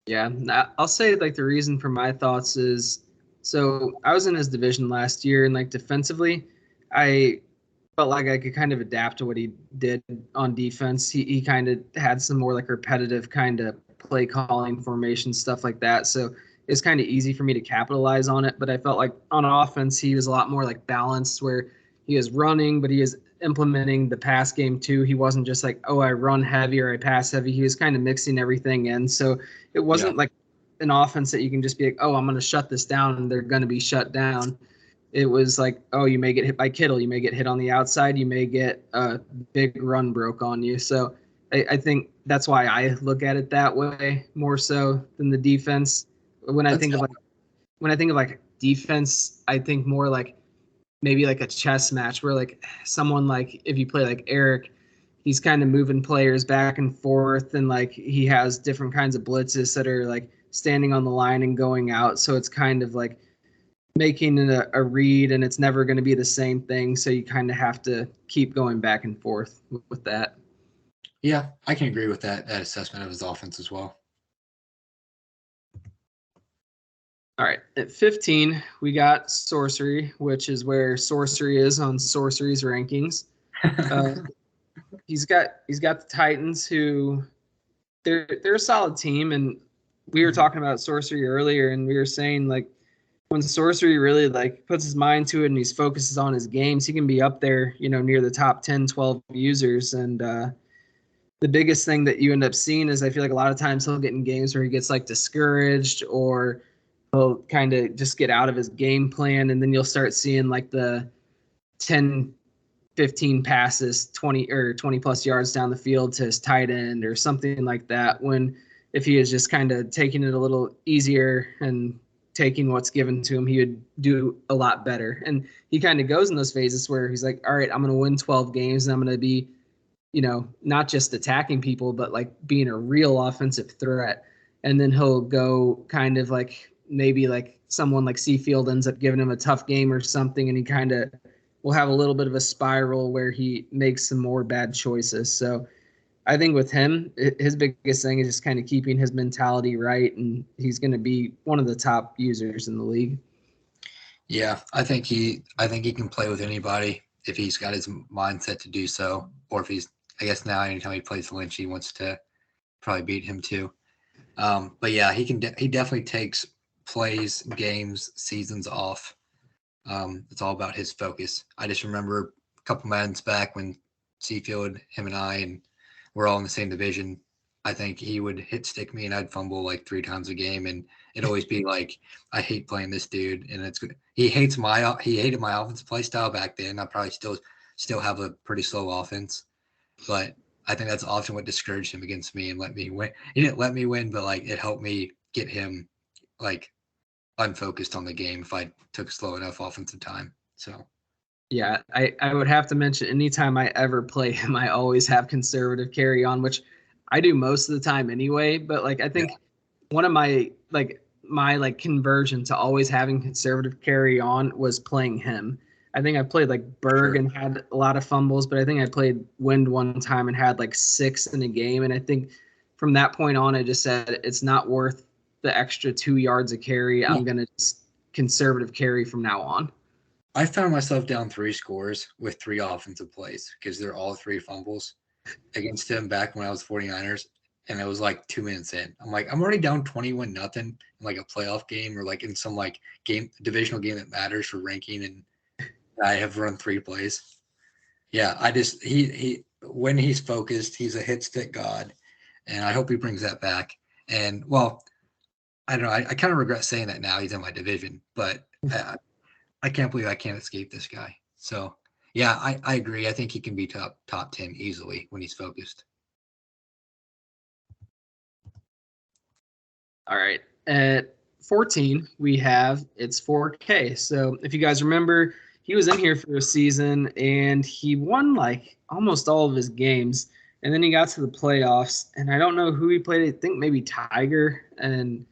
S1: Yeah, I'll say like the reason for my thoughts is, so I was in his division last year, and like defensively, I felt like I could kind of adapt to what he did on defense. He kind of had some more like repetitive kind of play calling, formation, stuff like that. So it's kind of easy for me to capitalize on it. But I felt like on offense, he was a lot more like balanced, where he is running, but he is implementing the pass game too. He wasn't just like, oh, I run heavy or I pass heavy. He was kind of mixing everything in. So it
S2: Yeah.
S1: wasn't like an offense that you can just be like, oh, I'm going to shut this down, and they're going to be shut down. It was like, oh, you may get hit by Kittle, you may get hit on the outside, you may get a big run broke on you. So I think that's why I look at it that way more so than the defense. When I
S2: That's
S1: think of like defense, I think more like maybe like a chess match where like someone like if you play like Eric, he's kind of moving players back and forth, and like he has different kinds of blitzes that are like standing on the line and going out. So it's kind of like making a read, and it's never going to be the same thing. So you kind of have to keep going back and forth with that.
S2: Yeah, I can agree with that assessment of his offense as well.
S1: All right, at 15, we got Sorcery, which is where Sorcery is on Sorcery's rankings. Uh, he's got the Titans, who they're a solid team, and we were talking about Sorcery earlier, and we were saying like when Sorcery really like puts his mind to it and he's focuses on his games, he can be up there, near the top 10, 12 users. And the biggest thing that you end up seeing is I feel like a lot of times he'll get in games where he gets like discouraged, or he'll kind of just get out of his game plan, and then you'll start seeing like the 10, 15 passes, 20 or 20 plus yards down the field to his tight end or something like that, when if he is just kind of taking it a little easier and taking what's given to him, he would do a lot better. And he kind of goes in those phases where he's like, all right, I'm going to win 12 games and I'm going to be, not just attacking people, but like being a real offensive threat. And then he'll go kind of like maybe like someone like Seafield ends up giving him a tough game or something, and he kind of will have a little bit of a spiral where he makes some more bad choices. So I think with him, his biggest thing is just kind of keeping his mentality right, and he's going to be one of the top users in the league.
S2: Yeah, I think he can play with anybody if he's got his mindset to do so, or if he's, I guess now anytime he plays Lynch, he wants to probably beat him too. But yeah, he definitely takes plays, games, seasons off. It's all about his focus. I just remember a couple Maddens back when Seafield, him and I, and we're all in the same division, I think he would hit stick me and I'd fumble like 3 times a game, and it'd always be like, I hate playing this dude, and it's good. He hated my offensive play style back then. I probably still have a pretty slow offense, but I think that's often what discouraged him against me and let me win. He didn't let me win, but like it helped me get him like unfocused on the game if I took slow enough offensive time. So
S1: Yeah, I would have to mention anytime I ever play him, I always have conservative carry on, which I do most of the time anyway. But like I
S2: yeah,
S1: think one of my conversion to always having conservative carry on was playing him. I think I played like Berg
S2: sure.
S1: and had a lot of fumbles, but I think I played Wind one time and had like 6 in a game. And I think from that point on, I just said it's not worth the extra 2 yards of carry.
S2: No,
S1: I'm gonna just conservative carry from now on.
S2: I found myself down 3 scores with 3 offensive plays because they're all 3 fumbles against him back when I was 49ers. And it was like 2 minutes in. I'm like, I'm already down 21 nothing in like a playoff game or like in some like divisional game that matters for ranking. And I have run 3 plays. Yeah, I just, when he's focused, he's a hit stick god. And I hope he brings that back. And well, I don't know. I kind of regret saying that now. He's in my division, but I can't believe I can't escape this guy. So yeah, I agree. I think he can be top 10 easily when he's focused.
S1: All right. At 14, we have it's 4K. So if you guys remember, he was in here for a season and he won like almost all of his games. And then he got to the playoffs, and I don't know who he played. I think maybe Tiger, and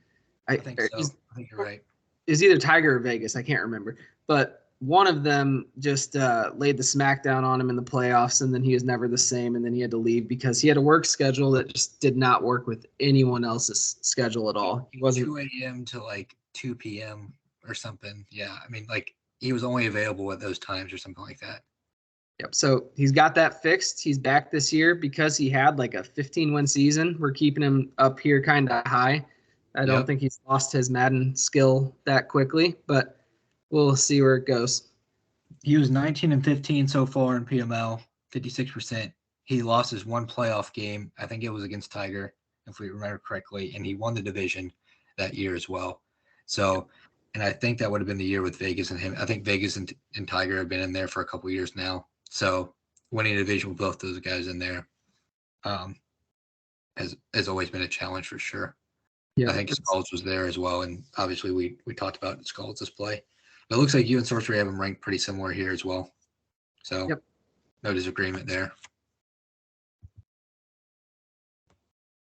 S2: I think so. I think you're right.
S1: is either Tiger or Vegas. I can't remember, but one of them just laid the smackdown on him in the playoffs, and then he was never the same. And then he had to leave because he had a work schedule that just did not work with anyone else's schedule at all. He wasn't
S2: 2 a.m. to like 2 p.m. or something. Yeah, I mean, like he was only available at those times or something like that.
S1: Yep. So he's got that fixed. He's back this year because he had like a 15-win season. We're keeping him up here kind of high. I don't
S2: Yep.
S1: think he's lost his Madden skill that quickly, but we'll see where it goes.
S2: He was 19 and 15 so far in PML, 56%. He lost his one playoff game. I think it was against Tiger, if we remember correctly, and he won the division that year as well. So, and I think that would have been the year with Vegas and him. I think Vegas and Tiger have been in there for a couple years now. So, winning a division with both those guys in there has always been a challenge for sure.
S1: Yeah,
S2: I think Skulls was there as well, and obviously we talked about Skulls' display. But it looks like you and Sorcery have him ranked pretty similar here as well. So
S1: yep.
S2: no disagreement there.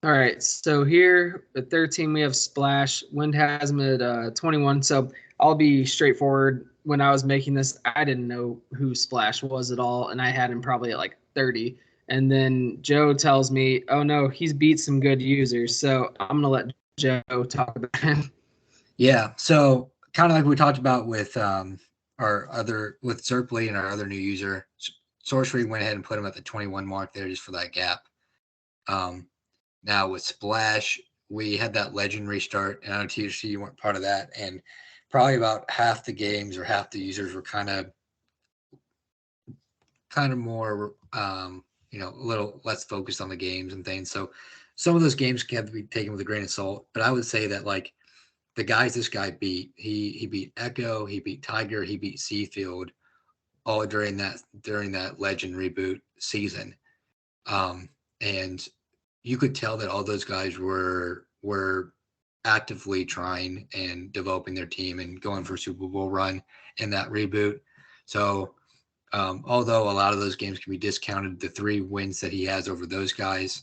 S1: All right, so here at 13 we have Splash. Wind has him at 21. So I'll be straightforward. When I was making this, I didn't know who Splash was at all, and I had him probably at like 30. And then Joe tells me, "Oh no, he's beat some good users." So I'm gonna let Joe talk about him.
S2: Yeah, so kind of like we talked about with with Zerply and our other new user, Sorcery went ahead and put him at the 21 mark there just for that gap. Now with Splash, we had that legend restart, and I know THC you weren't part of that, and probably about half the games or half the users were kind of more a little less focused on the games and things. So some of those games have to be taken with a grain of salt. But I would say that like the guys this guy beat, he beat Echo, he beat Tiger, he beat Seafield, all during that Legend reboot season. And you could tell that all those guys were actively trying and developing their team and going for a Super Bowl run in that reboot. So although a lot of those games can be discounted, the 3 wins that he has over those guys,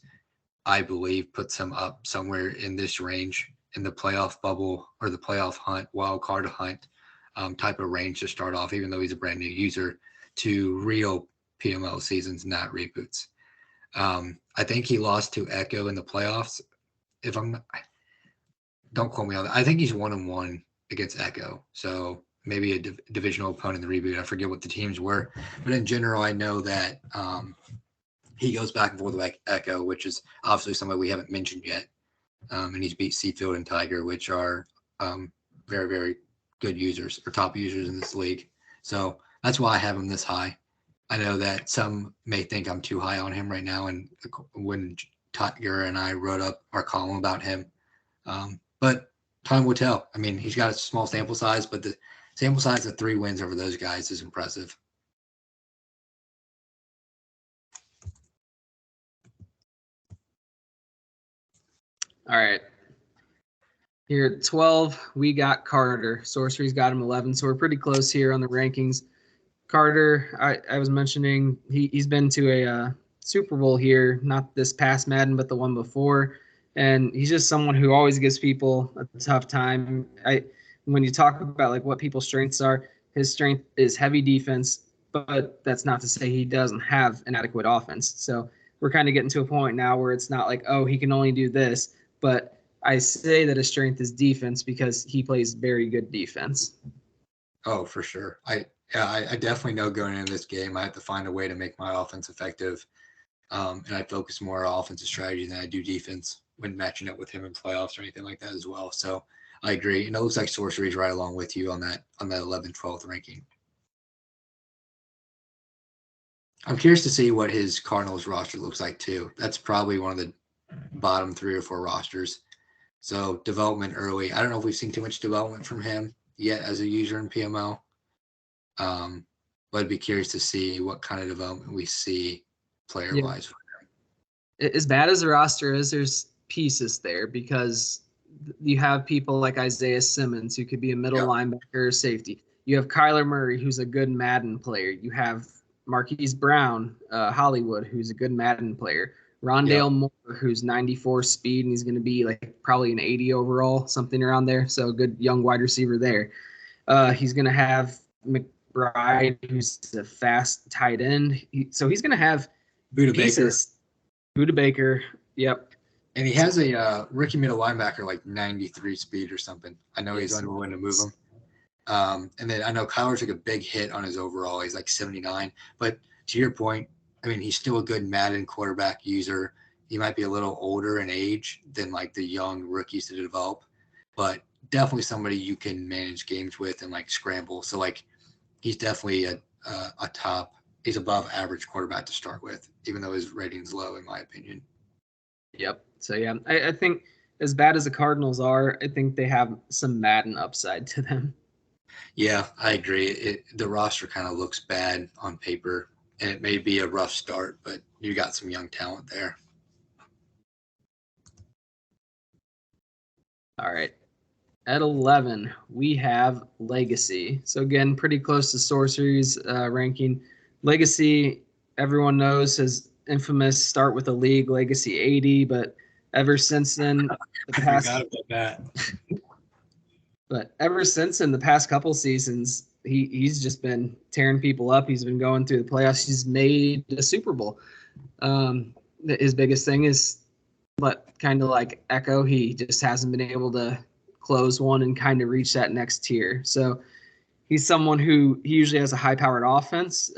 S2: I believe, puts him up somewhere in this range in the playoff bubble or the playoff hunt, wild card hunt type of range to start off, even though he's a brand new user, to real PML seasons, not reboots. I think he lost to Echo in the playoffs. If I'm, don't quote me on that. I think he's 1-1 against Echo. So maybe a divisional opponent in the reboot. I forget what the teams were, but in general, I know that he goes back and forth with Echo, which is obviously somebody we haven't mentioned yet. And he's beat Seafield and Tiger, which are very, very good users or top users in this league. So that's why I have him this high. I know that some may think I'm too high on him right now, and when Tiger and I wrote up our column about him, but time will tell. I mean, he's got a small sample size, but the sample size of 3 wins over those guys is impressive.
S1: All right. Here at 12, we got Carter. Sorcery's got him 11, so we're pretty close here on the rankings. Carter, I was mentioning, he's been to a Super Bowl here, not this past Madden, but the one before. And he's just someone who always gives people a tough time. When you talk about like what people's strengths are, his strength is heavy defense, but that's not to say he doesn't have an adequate offense. So we're kind of getting to a point now where it's not like, oh, he can only do this, but I say that his strength is defense because he plays very good defense.
S2: Oh, for sure. I definitely know going into this game, I have to find a way to make my offense effective. And I focus more on offensive strategy than I do defense when matching up with him in playoffs or anything like that as well. So I agree. And it looks like Sorcery's right along with you on that 11th, 12th ranking. I'm curious to see what his Cardinals roster looks like too. That's probably one of the bottom 3 or 4 rosters. So development early. I don't know if we've seen too much development from him yet as a user in PML. But I'd be curious to see what kind of development we see player-wise.
S1: Yeah. As bad as the roster is, there's pieces there because you have people like Isaiah Simmons, who could be a middle linebacker or safety. You have Kyler Murray, who's a good Madden player. You have Marquise Brown, Hollywood, who's a good Madden player. Rondale Moore, who's 94 speed, and he's going to be like probably an 80 overall, something around there. So a good young wide receiver there. He's going to have McBride, who's a fast tight end. So he's going to have
S2: Buda
S1: pieces.
S2: Baker.
S1: Buda Baker, yep.
S2: And he has a rookie middle linebacker like 93 speed or something. I know he's unwilling to move him. And then I know Kyler took a big hit on his overall. He's like 79. But to your point, I mean, he's still a good Madden quarterback user. He might be a little older in age than like the young rookies to develop, but definitely somebody you can manage games with and like scramble. So like he's definitely a top. He's above average quarterback to start with, even though his rating's low, in my opinion.
S1: Yep. So yeah, I think as bad as the Cardinals are, I think they have some Madden upside to them.
S2: Yeah, I agree. The roster kind of looks bad on paper, and it may be a rough start, but you got some young talent there.
S1: All right. At 11, we have Legacy. So again, pretty close to Sorcery's ranking. Legacy, everyone knows, has infamous start with a league Legacy 80, but ever since then,
S2: I forgot about that.
S1: But ever since in the past couple seasons, he's just been tearing people up. He's been going through the playoffs. He's made a Super Bowl. His biggest thing is kind of like Echo. He just hasn't been able to close one and kind of reach that next tier. So he's someone who he usually has a high-powered offense.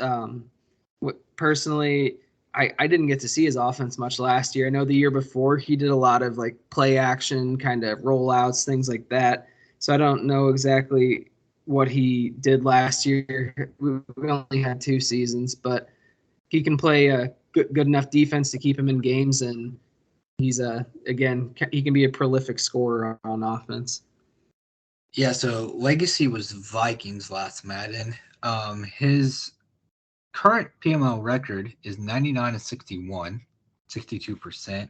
S1: Personally, I didn't get to see his offense much last year. I know the year before he did a lot of like play action, kind of rollouts, things like that. So I don't know exactly what he did last year. We only had 2 seasons, but he can play a good enough defense to keep him in games, and he's again, he can be a prolific scorer on offense.
S2: Yeah, so Legacy was Vikings last Madden. His current PML record is 99-61, 62%.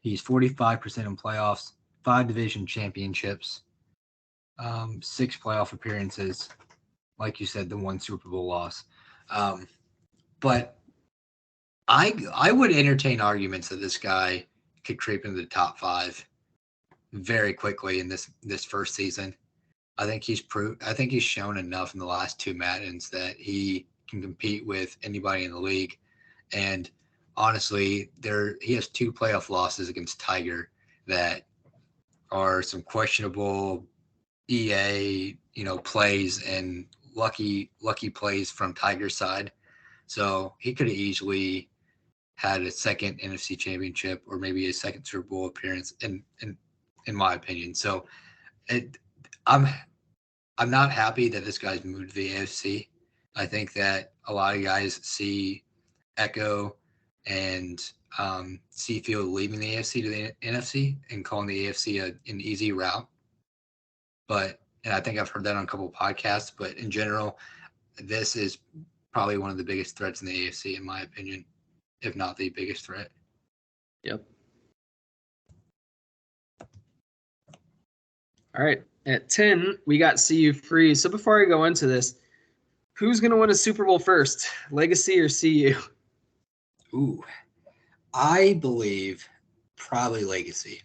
S2: He's 45% in playoffs, 5 division championships, 6 playoff appearances. Like you said, the 1 Super Bowl loss. But I would entertain arguments that this guy could creep into the top 5 very quickly in this first season. I think he's shown enough in the last 2 Maddens that he can compete with anybody in the league. And honestly, he has 2 playoff losses against Tiger that are some questionable EA, plays and lucky plays from Tiger's side. So he could have easily had a second NFC championship or maybe a second Super Bowl appearance in my opinion. So I'm not happy that this guy's moved to the AFC. I think that a lot of guys see Echo and Seafield leaving the AFC to the NFC and calling the AFC an easy route. And I think I've heard that on a couple of podcasts, but in general, this is probably one of the biggest threats in the AFC, in my opinion, if not the biggest threat.
S1: Yep. All right. At 10, we got CU free. So before I go into this, who's going to win a Super Bowl first, Legacy or CU?
S2: Ooh, I believe probably Legacy.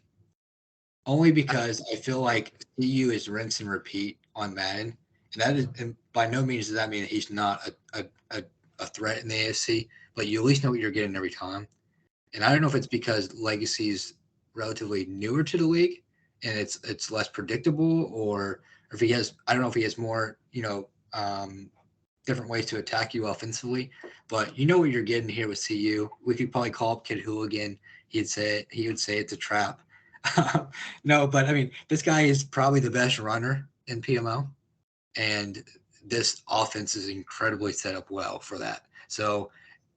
S2: Only because I feel like CU is rinse and repeat on Madden. And by no means does that mean that he's not a threat in the AFC, but you at least know what you're getting every time. And I don't know if it's because Legacy's relatively newer to the league and it's less predictable, or if he has, I don't know if he has more, different ways to attack you offensively, but you know what you're getting here with CU. We could probably call up Kid Hooligan. He would say it's a trap. No, but I mean, this guy is probably the best runner in PML, and this offense is incredibly set up well for that. So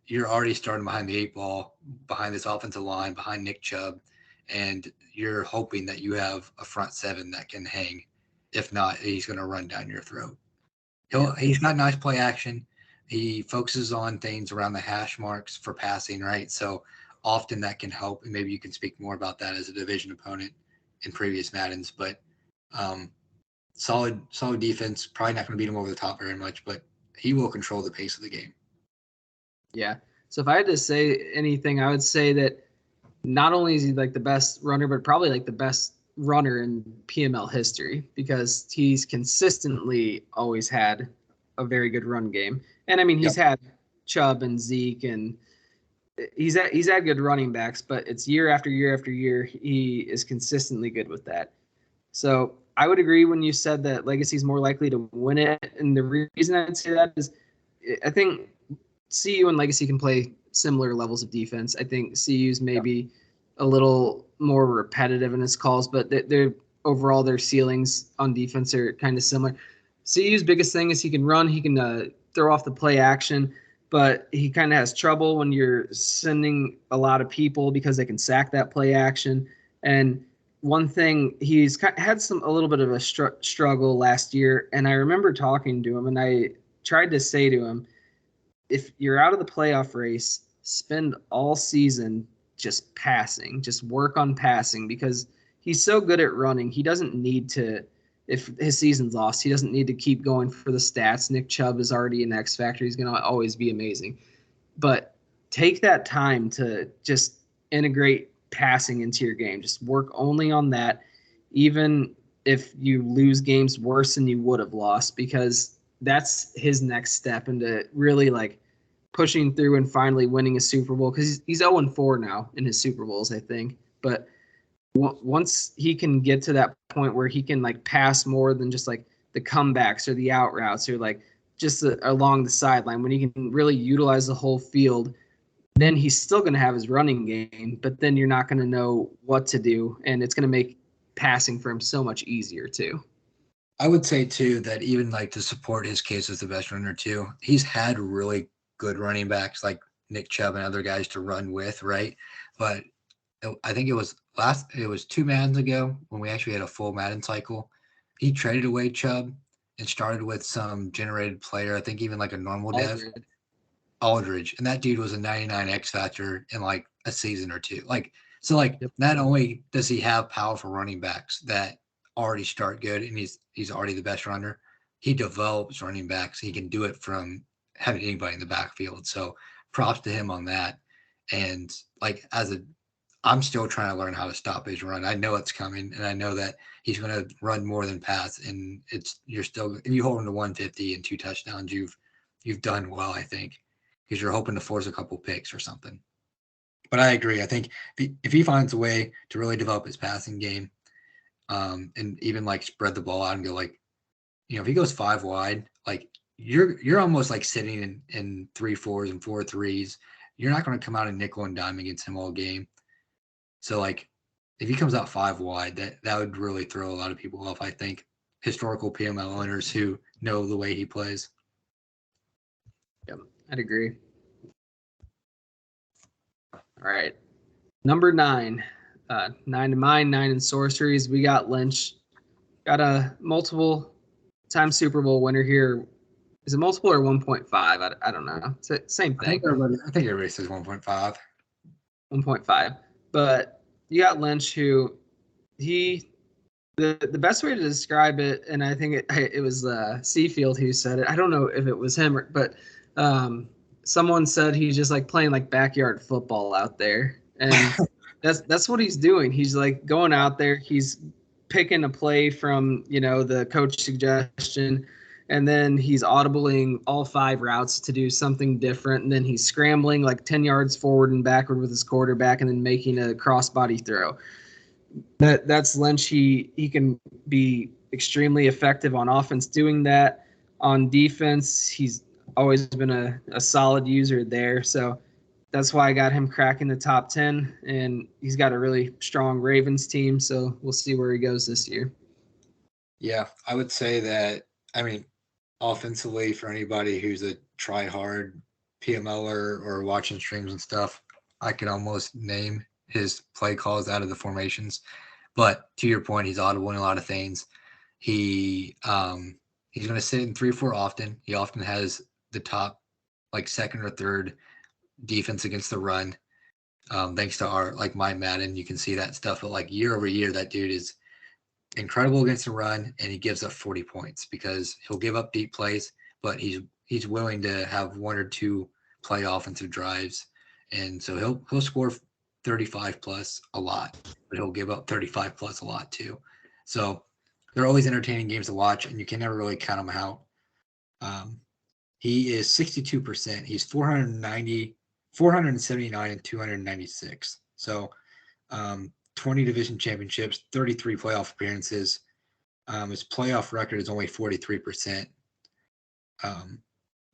S2: you're already starting behind the 8 ball, behind this offensive line, behind Nick Chubb, and you're hoping that you have a front seven that can hang. If not, he's going to run down your throat. He's got nice play action. He focuses on things around the hash marks for passing, right? So often that can help, and maybe you can speak more about that as a division opponent in previous Maddens. But solid defense. Probably not going to beat him over the top very much, but he will control the pace of the game.
S1: Yeah. So if I had to say anything, I would say that not only is he like the best runner, but probably like the best runner in PML history, because he's consistently always had a very good run game. And I mean, he's had Chubb and Zeke, and he's had good running backs, but it's year after year after year, he is consistently good with that. So I would agree when you said that Legacy's more likely to win it. And the reason I'd say that is I think CU and Legacy can play similar levels of defense. I think CU's maybe a little more repetitive in his calls, but they're overall their ceilings on defense are kind of similar. CU's biggest thing is he can run, he can throw off the play action, but he kind of has trouble when you're sending a lot of people because they can sack that play action. And one thing, he's had a little bit of a struggle last year, and I remember talking to him, and I tried to say to him, if you're out of the playoff race, spend all season just passing, just work on passing, because he's so good at running. He doesn't need to, if his season's lost, he doesn't need to keep going for the stats. Nick Chubb is already an X factor. He's going to always be amazing. But take that time to just integrate passing into your game. Just work only on that, even if you lose games worse than you would have lost, because that's his next step into really like pushing through and finally winning a Super Bowl, because he's 0-4 now in his Super Bowls, I think. But once he can get to that point where he can like pass more than just like the comebacks or the out routes or like just along the sideline, when he can really utilize the whole field, then he's still going to have his running game, but then you're not going to know what to do, and it's going to make passing for him so much easier too.
S2: I would say too that even like to support his case as the best runner too, he's had really good running backs like Nick Chubb and other guys to run with, right? But I think it was 2 Maddens ago when we actually had a full Madden cycle. He traded away Chubb and started with some generated player. I think even like a normal dev, Aldridge, and that dude was a 99 X factor in like a season or two. Not only does he have powerful running backs that already start good and he's already the best runner, he develops running backs. He can do it from having anybody in the backfield. So props to him on that. And like I'm still trying to learn how to stop his run. I know it's coming, and I know that he's going to run more than pass. And you're still, if you hold him to 150 and 2 touchdowns, you've done well, I think, because you're hoping to force a couple picks or something. But I agree. I think if he finds a way to really develop his passing game, and even like spread the ball out and go like, if he goes 5 wide, like you're almost like sitting in 3-4s and 4-3s. You're not going to come out in nickel and dime against him all game. So like if he comes out 5 wide, that would really throw a lot of people off, I think. Historical PML owners who know the way he plays.
S1: Yep, I'd agree. All right. Number 9. 9 to mine, 9 in sorceries. We got Lynch. Got a multiple time Super Bowl winner here. Is it multiple or 1.5? I don't know. It's same thing.
S2: I think everybody says 1.5.
S1: 1.5. But you got Lynch, who he the best way to describe it, and I think it was Seafield who said it. I don't know if it was him, but someone said he's just like playing like backyard football out there, and that's what he's doing. He's like going out there. He's picking a play from the coach suggestion, and then he's audibling all 5 routes to do something different, and then he's scrambling like 10 yards forward and backward with his quarterback, and then making a crossbody throw. That's Lynch. He can be extremely effective on offense doing that. On defense, he's always been a solid user there. So that's why I got him cracking the top 10. And he's got a really strong Ravens team. So we'll see where he goes this year.
S2: Yeah, I would say that, I mean, offensively, for anybody who's a try hard PMLer or watching streams and stuff, I could almost name his play calls out of the formations. But to your point, he's audible in a lot of things. He's going to sit in 3-4 often. He often has the top, like, second or third defense against the run. Thanks to our like my Madden, you can see that stuff. But like year over year, that dude is incredible against the run, and he gives up 40 points because he'll give up deep plays, but he's willing to have 1 or 2 play offensive drives, and so he'll score 35 plus a lot, but he'll give up 35 plus a lot too. So they're always entertaining games to watch, and you can never really count them out. He is 62%. He's 479 and 296. So 20 division championships, 33 playoff appearances. His playoff record is only 43%.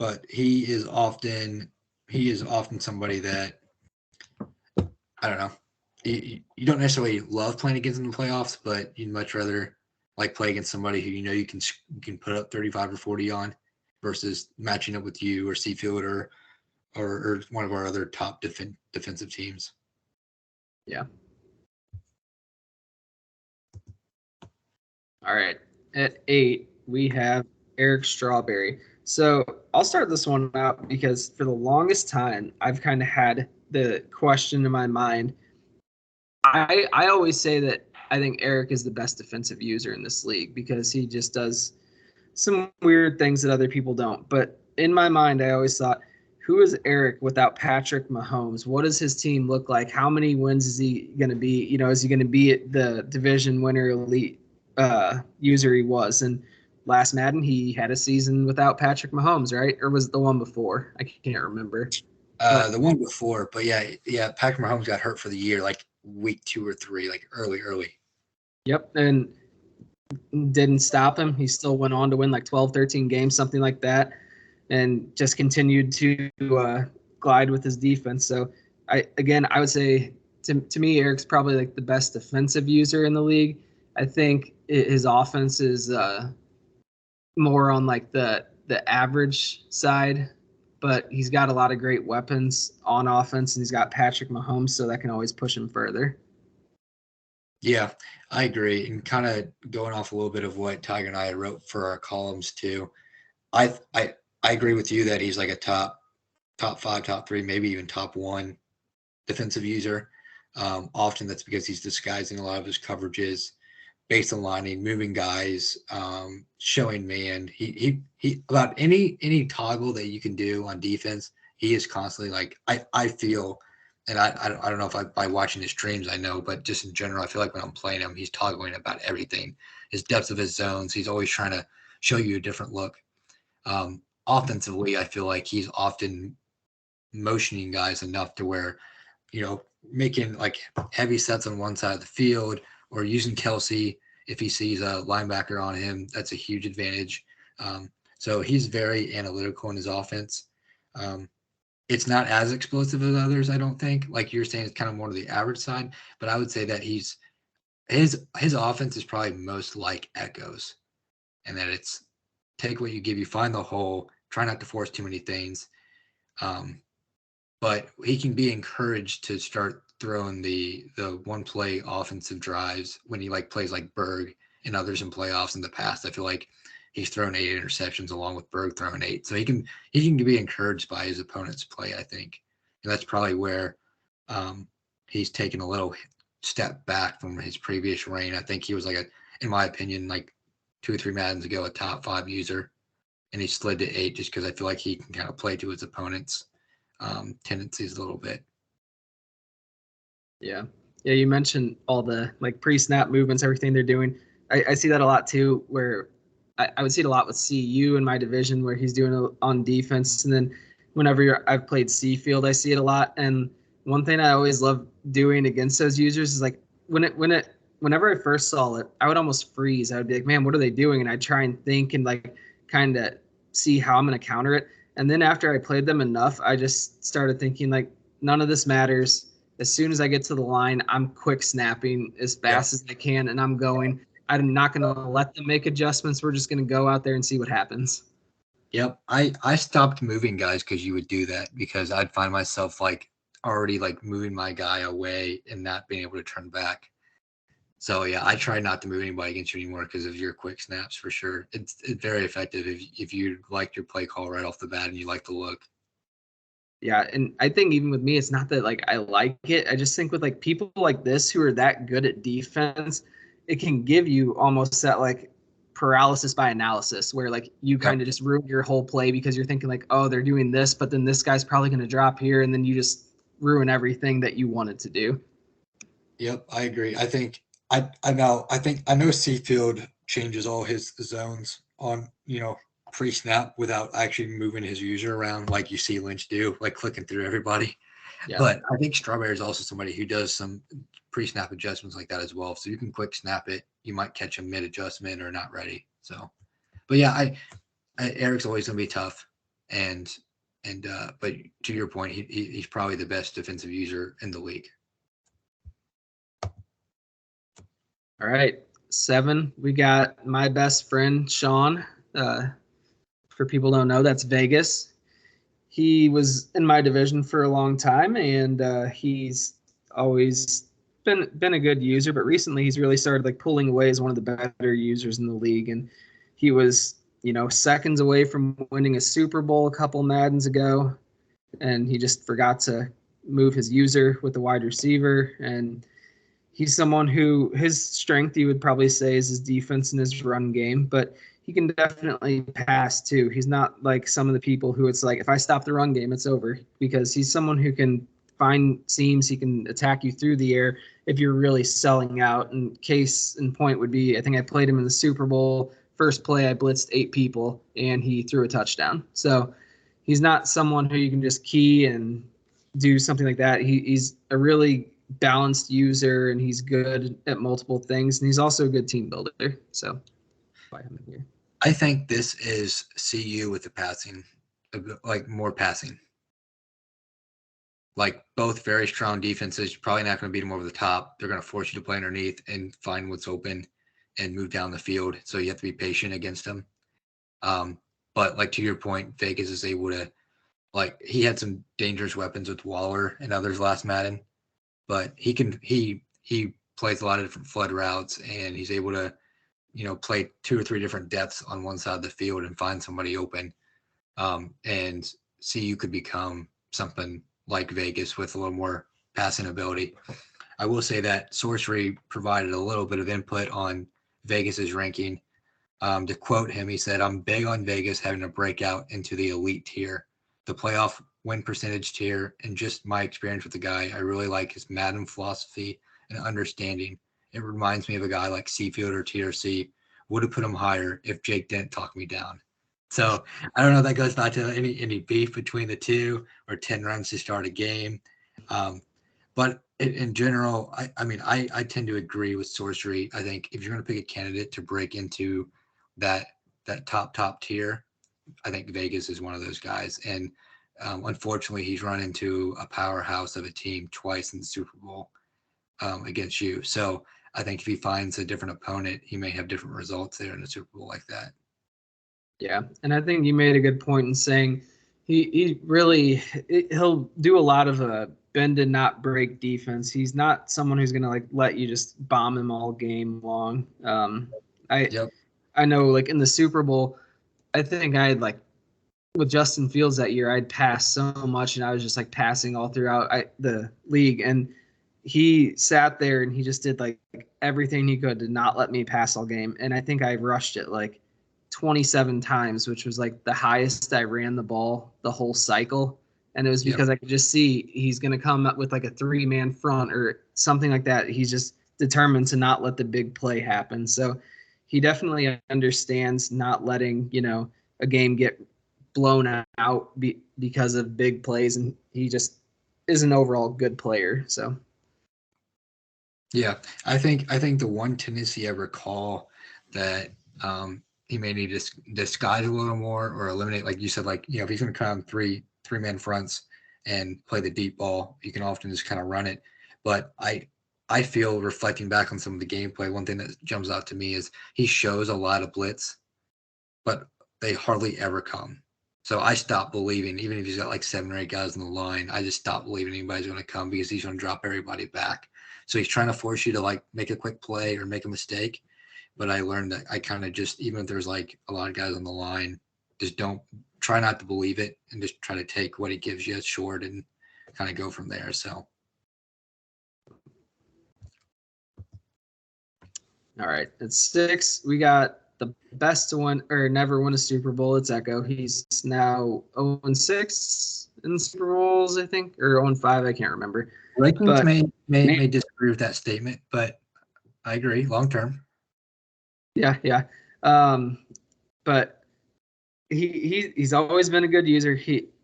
S2: But he is often somebody that, I don't know. You don't necessarily love playing against in the playoffs, but you'd much rather like play against somebody who you can put up 35 or 40 on versus matching up with you or Seafield or one of our other top defensive teams.
S1: Yeah. All right. At 8, we have Eric Strawberry. So I'll start this one out because for the longest time, I've kind of had the question in my mind. I always say that I think Eric is the best defensive user in this league because he just does some weird things that other people don't. But in my mind, I always thought, who is Eric without Patrick Mahomes? What does his team look like? How many wins is he going to be? Is he going to be the division winner elite user he was? And last Madden, he had a season without Patrick Mahomes, right? Or was it the one before? I can't remember.
S2: The one before, but yeah, Patrick Mahomes got hurt for the year, like week 2 or 3, like early.
S1: Yep, and didn't stop him. He still went on to win like 12, 13 games, something like that, and just continued to glide with his defense. So I would say to me, Eric's probably like the best defensive user in the league. I think his offense is more on like the average side, but he's got a lot of great weapons on offense, and he's got Patrick Mahomes, so that can always push him further.
S2: Yeah, I agree. And kind of going off a little bit of what Tiger and I wrote for our columns too, I agree with you that he's like a top 5, top 3, maybe even top 1 defensive user. Often that's because he's disguising a lot of his coverages, base aligning, moving guys, showing man. He about any toggle that you can do on defense, he is constantly like I feel, and I don't know if by watching his streams I know, but just in general I feel like when I'm playing him, he's toggling about everything. His depth of his zones, he's always trying to show you a different look. Offensively, I feel like he's often motioning guys enough to where, making like heavy sets on one side of the field or using Kelsey if he sees a linebacker on him. That's a huge advantage. So he's very analytical in his offense. It's not as explosive as others, I don't think. Like you're saying, it's kind of more to the average side, but I would say that his offense is probably most like Echo's, and that it's take what you give you, find the hole, try not to force too many things, But he can be encouraged to start throwing the one play offensive drives when he like plays like Berg and others in playoffs in the past. I feel like he's thrown 8 interceptions along with Berg throwing 8. So he can be encouraged by his opponent's play, I think. And that's probably where he's taken a little step back from his previous reign. I think he was like in my opinion, like 2 or 3 Maddens ago, a top 5 user, and he slid to 8 just because I feel like he can kind of play to his opponent's tendencies a little bit.
S1: Yeah. Yeah, you mentioned all the like pre-snap movements, everything they're doing. I see that a lot too, where I would see it a lot with CU in my division where he's doing it on defense. And then whenever I've played C field, I see it a lot. And one thing I always love doing against those users is like whenever I first saw it, I would almost freeze. I would be like, man, what are they doing? And I'd try and think and like kind of see how I'm going to counter it. And then after I played them enough, I just started thinking like, none of this matters. As soon as I get to the line, I'm quick snapping as fast as I can, and I'm going. I'm not going to let them make adjustments. We're just going to go out there and see what happens.
S2: Yep. I stopped moving guys because you would do that, because I'd find myself like already like moving my guy away and not being able to turn back. So yeah, I try not to move anybody against you anymore because of your quick snaps for sure. It's very effective if you like your play call right off the bat and you like the look.
S1: Yeah, and I think even with me, it's not that like I like it. I just think with like people like this who are that good at defense, it can give you almost that like paralysis by analysis where like you kind
S2: Yep.
S1: of just ruin your whole play because you're thinking like, oh, they're doing this, but then this guy's probably going to drop here, and then you just ruin everything that you wanted to do.
S2: Yep, I agree. I think I know Seafield changes all his zones on, pre-snap without actually moving his user around like you see Lynch do, like clicking through everybody.
S1: Yeah.
S2: But I think Strawberry is also somebody who does some pre-snap adjustments like that as well. So you can quick snap it. You might catch him mid-adjustment or not ready. So, but yeah, Eric's always going to be tough, and but to your point, he's probably the best defensive user in the league.
S1: All right. 7, we got my best friend, Sean. For people who don't know, that's Vegas. He was in my division for a long time, and he's always been a good user. But recently, he's really started like pulling away as one of the better users in the league. And he was, seconds away from winning a Super Bowl a couple Maddens ago, and he just forgot to move his user with the wide receiver. And he's someone who his strength you would probably say is his defense and his run game, but he can definitely pass too. He's not like some of the people who it's like if I stop the run game, it's over, because he's someone who can find seams. He can attack you through the air if you're really selling out. And case in point would be I think I played him in the Super Bowl. First play, I blitzed 8 people and he threw a touchdown. So he's not someone who you can just key and do something like that. He's a really balanced user and he's good at multiple things, and he's also a good team builder. So buy him in here.
S2: I think this is CU with the passing, like more passing. Like both very strong defenses. You're probably not going to beat them over the top. They're going to force you to play underneath and find what's open and move down the field. So you have to be patient against them. But like to your point, Vegas is able to, like, he had some dangerous weapons with Waller and others last Madden, but he plays a lot of different flood routes, and he's able to, play 2 or 3 different depths on one side of the field and find somebody open. And CU could become something like Vegas with a little more passing ability. I will say that Sorcery provided a little bit of input on Vegas's ranking. To quote him, he said, "I'm big on Vegas having to break out into the elite tier, the playoff win percentage tier, and just my experience with the guy. I really like his Madden philosophy and understanding. It reminds me of a guy like Seafield or TRC. Would have put him higher if Jake didn't talk me down." So I don't know if that goes back to any beef between the two or 10 runs to start a game. But in general, I tend to agree with Sorcery. I think if you're going to pick a candidate to break into that top tier, I think Vegas is one of those guys. And unfortunately, he's run into a powerhouse of a team twice in the Super Bowl against you. So I think if he finds a different opponent, he may have different results there in the Super Bowl like that.
S1: Yeah, and I think you made a good point in saying He really he'll do a lot of a bend and not break defense. He's not someone who's gonna like let you just bomb him all game long. I
S2: Yep.
S1: I know like in the Super Bowl, I think I had like with Justin Fields that year, I'd passed so much and I was just like passing all throughout the league. And he sat there and he just did like everything he could to not let me pass all game. And I think I rushed it like 27 times, which was like the highest I ran the ball the whole cycle. And it was
S2: Yep.
S1: because I could just see he's going to come up with like a 3-man front or something like that. He's just determined to not let the big play happen. So he definitely understands not letting, a game get blown out because of big plays. And he just is an overall good player. So
S2: Yeah, I think the one tendency I recall that he may need to disguise a little more or eliminate, like you said, like if he's going to come three-man fronts and play the deep ball, you can often just kind of run it. But I feel reflecting back on some of the gameplay, one thing that jumps out to me is he shows a lot of blitz, but they hardly ever come. So I stopped believing, even if he's got like 7 or 8 guys on the line, I just stopped believing anybody's going to come because he's going to drop everybody back. So he's trying to force you to like make a quick play or make a mistake. But I learned that I kind of just, even if there's like a lot of guys on the line, just don't try not to believe it and just try to take what he gives you short and kind of go from there. So,
S1: all right, at 6, we got the best to win or never win a Super Bowl. It's Echo. He's now 0-6 in Super Bowls, I think, or 0-5. I can't remember.
S2: rankings
S1: But
S2: may disagree with that statement, but I agree long term.
S1: yeah. But he's always been a good user.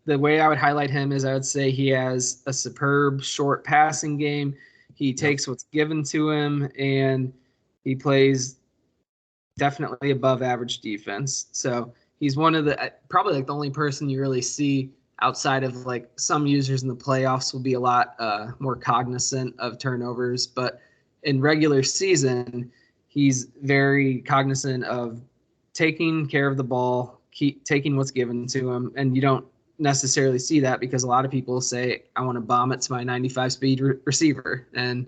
S1: The way I would highlight him is I would say he has a superb short passing game. He takes what's given to him and he plays definitely above average defense. So he's one of the probably like the only person you really see outside of like some users in the playoffs will be a lot more cognizant of turnovers, but in regular season, he's very cognizant of taking care of the ball, keep taking what's given to him, and you don't necessarily see that because a lot of people say I want to bomb it to my 95 speed receiver, and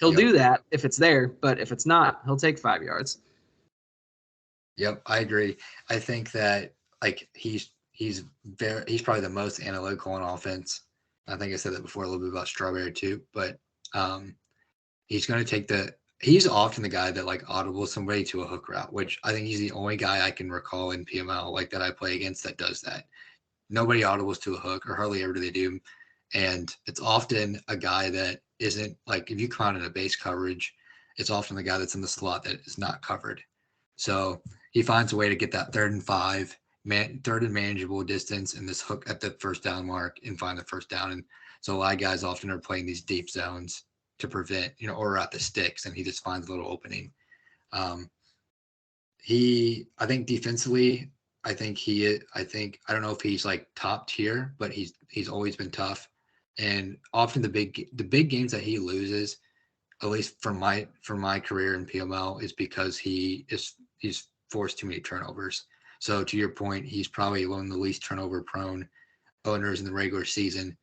S1: he'll
S2: Yep.
S1: do that if it's there, but if it's not, he'll take 5 yards.
S2: Yep, I agree. I think that like he's probably the most analytical on offense. I think I said that before a little bit about Strawberry too, but um, he's going to take he's often the guy that like audibles somebody to a hook route, which I think he's the only guy I can recall in PML like that I play against that does that. Nobody audibles to a hook, or hardly ever do they do. And it's often a guy that isn't like if you come out in a base coverage, it's often the guy that's in the slot that is not covered. So he finds a way to get that 3rd and 5, third and manageable distance, and this hook at the first down mark and find the first down. And so a lot of guys often are playing these deep zones to prevent, or at the sticks, and he just finds a little opening. Um, I think defensively, I don't know if he's like top tier, but he's always been tough. And often the big games that he loses, at least from my career in PML, is because he's forced too many turnovers. So to your point, he's probably one of the least turnover prone owners in the regular season.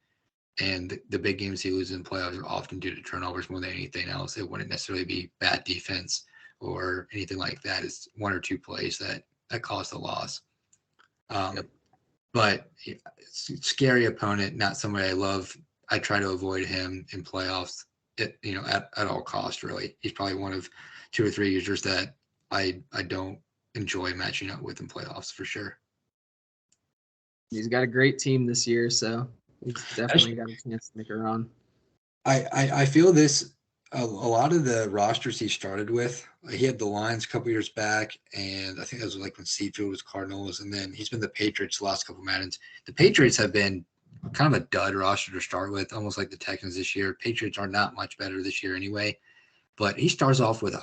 S2: And the big games he loses in playoffs are often due to turnovers more than anything else. It wouldn't necessarily be bad defense or anything like that. It's 1 or 2 plays that caused the loss.
S1: Yep.
S2: But scary opponent, not somebody I love. I try to avoid him in playoffs at all costs, really. He's probably one of 2 or 3 users that I don't enjoy matching up with in playoffs for sure.
S1: He's got a great team this year, so he's definitely got a chance to make a run.
S2: I feel this a lot of the rosters he started with. He had the Lions a couple years back, and I think that was like when Seafield was Cardinals, and then he's been the Patriots the last couple of Maddens. The Patriots have been kind of a dud roster to start with, almost like the Texans this year. Patriots are not much better this year anyway, but he starts off with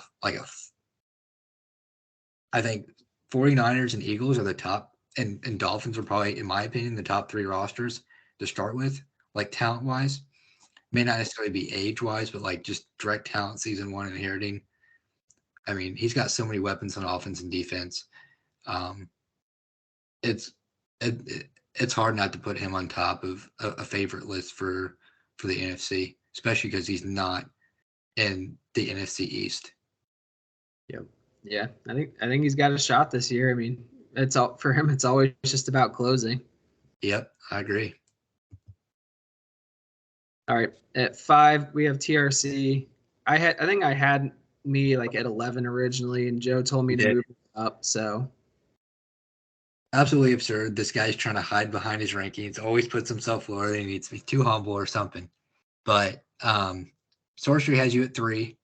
S2: I think 49ers and Eagles are the top, and Dolphins are probably, in my opinion, the top 3 rosters to start with, like talent-wise. May not necessarily be age-wise, but like just direct talent season 1 inheriting. I mean, he's got so many weapons on offense and defense. Um, it's it, it's hard not to put him on top of a favorite list for the NFC, especially because he's not in the NFC East.
S1: Yep. Yeah, I think he's got a shot this year. I mean, it's all for him. It's always just about closing.
S2: Yep, I agree.
S1: All right, at 5 we have TRC. I think I had me like at 11 originally, and Joe told me
S2: You
S1: to
S2: did.
S1: move it up. So
S2: Absolutely absurd. This guy's trying to hide behind his rankings, always puts himself lower than he needs to be, too humble or something. But Sorcery has you at 3.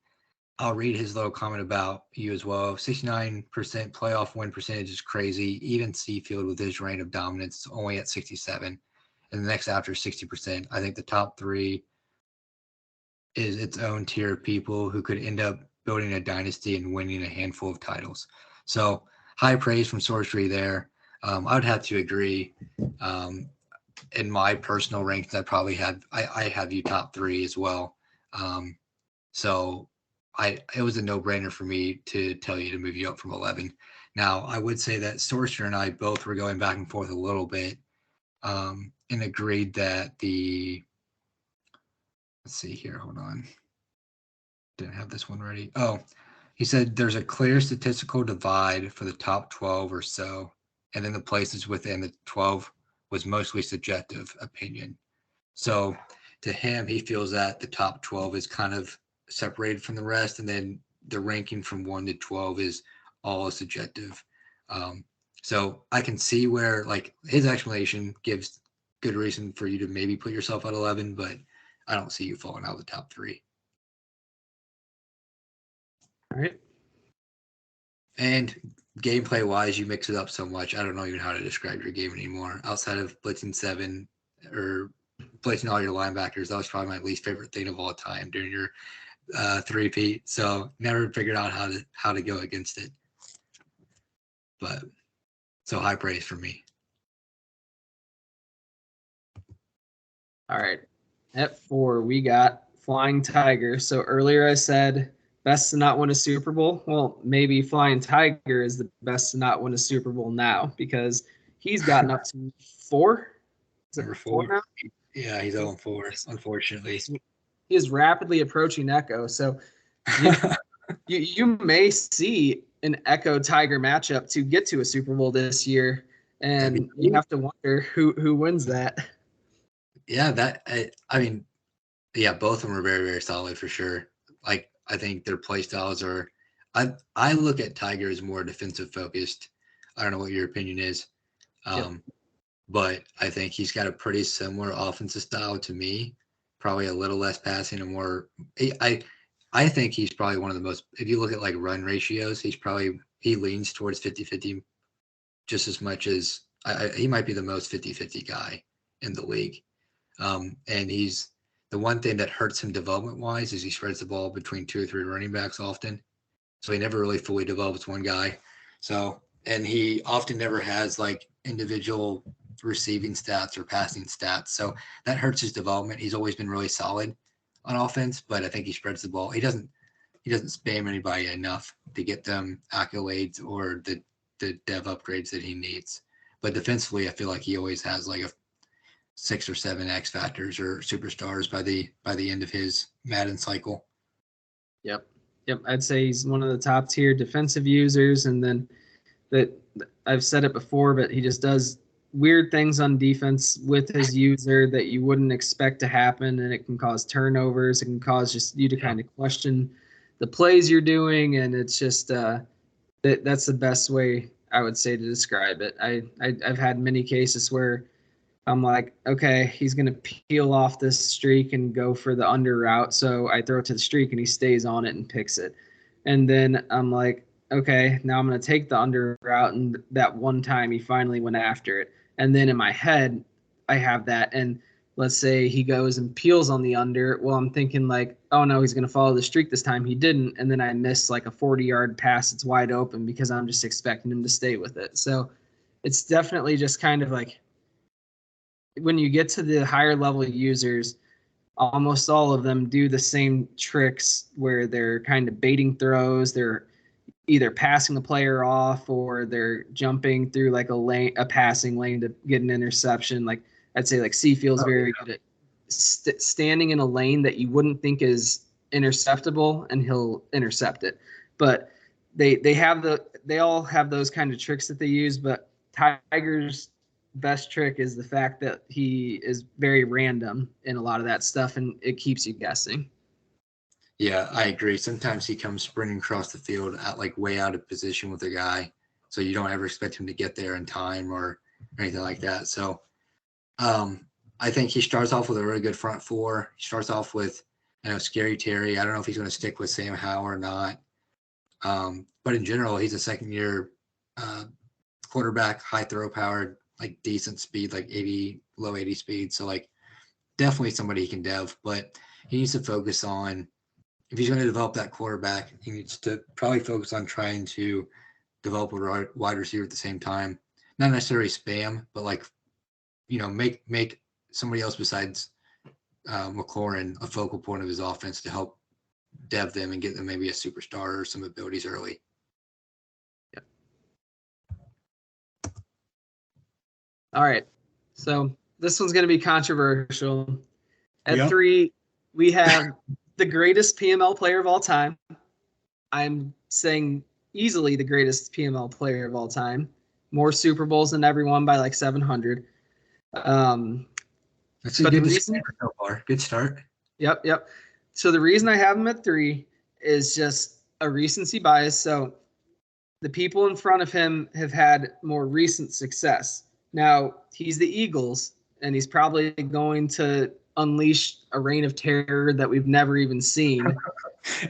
S2: I'll read his little comment about you as well. 69% playoff win percentage is crazy. Even Seafield with his reign of dominance is only at 67. And the next after 60%. I think the top 3 is its own tier of people who could end up building a dynasty and winning a handful of titles. So high praise from Sorcery there. I would have to agree. In my personal rankings, I have you top 3 as well. So it was a no-brainer for me to tell you to move you up from 11. Now, I would say that Sorcerer and I both were going back and forth a little bit, and agreed that let's see here, hold on. Didn't have this one ready. Oh, he said there's a clear statistical divide for the top 12 or so, and then the places within the 12 was mostly subjective opinion. So to him, he feels that the top 12 is kind of separated from the rest, and then the ranking from 1 to 12 is all subjective. So I can see where like his explanation gives good reason for you to maybe put yourself at 11, but I don't see you falling out of the top 3.
S1: all right.
S2: And gameplay wise, you mix it up so much. I don't know even how to describe your game anymore. Outside of blitzing 7 or blitzing all your linebackers, that was probably my least favorite thing of all time during your 3-peat. So never figured out how to go against it. But so high praise for me.
S1: All right. At 4 we got Flying Tiger. So earlier I said best to not win a Super Bowl. Well, maybe Flying Tiger is the best to not win a Super Bowl now because he's gotten up to 4. Is it
S2: Number
S1: 4
S2: 4.
S1: now?
S2: Yeah, he's 0-4, unfortunately.
S1: He is rapidly approaching Echo. So you, you may see an Echo Tiger matchup to get to a Super Bowl this year, and
S2: Cool.
S1: you have to wonder who wins that.
S2: Yeah, I mean, yeah, both of them are very, very solid for sure. Like I think their play styles are. I look at Tiger as more defensive focused. I don't know what your opinion is,
S1: Yep.
S2: but I think he's got a pretty similar offensive style to me. Probably a little less passing and more. I think he's probably one of the most. If you look at like run ratios, he leans towards 50-50 just as much as he might be the most 50-50 guy in the league. And he's the one thing that hurts him development wise is he spreads the ball between 2 or 3 running backs often. So he never really fully develops one guy. So, and he often never has like individual receiving stats or passing stats. So that hurts his development. He's always been really solid on offense, but I think he spreads the ball. He doesn't spam anybody enough to get them accolades or the dev upgrades that he needs. But defensively, I feel like he always has like a 6 or 7 X factors or superstars by the end of his Madden cycle.
S1: Yep. Yep. I'd say he's one of the top tier defensive users. And then that I've said it before, but he just does weird things on defense with his user that you wouldn't expect to happen. And it can cause turnovers. It can cause just you to kind of question the plays you're doing. And it's just that's the best way I would say to describe it. I've had many cases where I'm like, okay, he's going to peel off this streak and go for the under route. So I throw it to the streak and he stays on it and picks it. And then I'm like, okay, now I'm going to take the under route. And that one time he finally went after it. And then in my head, I have that. And let's say he goes and peels on the under. Well, I'm thinking like, oh no, he's going to follow the streak this time. He didn't. And then I miss like a 40-yard pass. It's wide open because I'm just expecting him to stay with it. So it's definitely just kind of like, when you get to the higher level users, almost all of them do the same tricks where they're kind of baiting throws. They're either passing a player off or they're jumping through like a passing lane to get an interception. Like I'd say like Seafield's very good at standing in a lane that you wouldn't think is interceptable, and he'll intercept it. But they all have those kind of tricks that they use. But Tiger's best trick is the fact that he is very random in a lot of that stuff, and it keeps you guessing.
S2: Yeah, I agree. Sometimes he comes sprinting across the field at like way out of position with a guy, so you don't ever expect him to get there in time or anything like that. So I think he starts off with a really good front four. He starts off with, Scary Terry. I don't know if he's going to stick with Sam Howell or not. But in general, he's a second-year quarterback, high throw power, like decent speed, like 80, low 80 speed. So like definitely somebody he can dev, but he needs to focus on, if he's going to develop that quarterback, he needs to probably focus on trying to develop a wide receiver at the same time. Not necessarily spam, but like, make somebody else besides McLaurin a focal point of his offense to help dev them and get them maybe a superstar or some abilities early.
S1: Yep. All right. So this one's going to be controversial. At 3, we have the greatest PML player of all time. I'm saying easily the greatest PML player of all time. More Super Bowls than everyone by like 700.
S2: That's a good reason so far. Good start.
S1: Yep. So the reason I have him at 3 is just a recency bias. So the people in front of him have had more recent success. Now, he's the Eagles, and he's probably going to unleash a reign of terror that we've never even seen.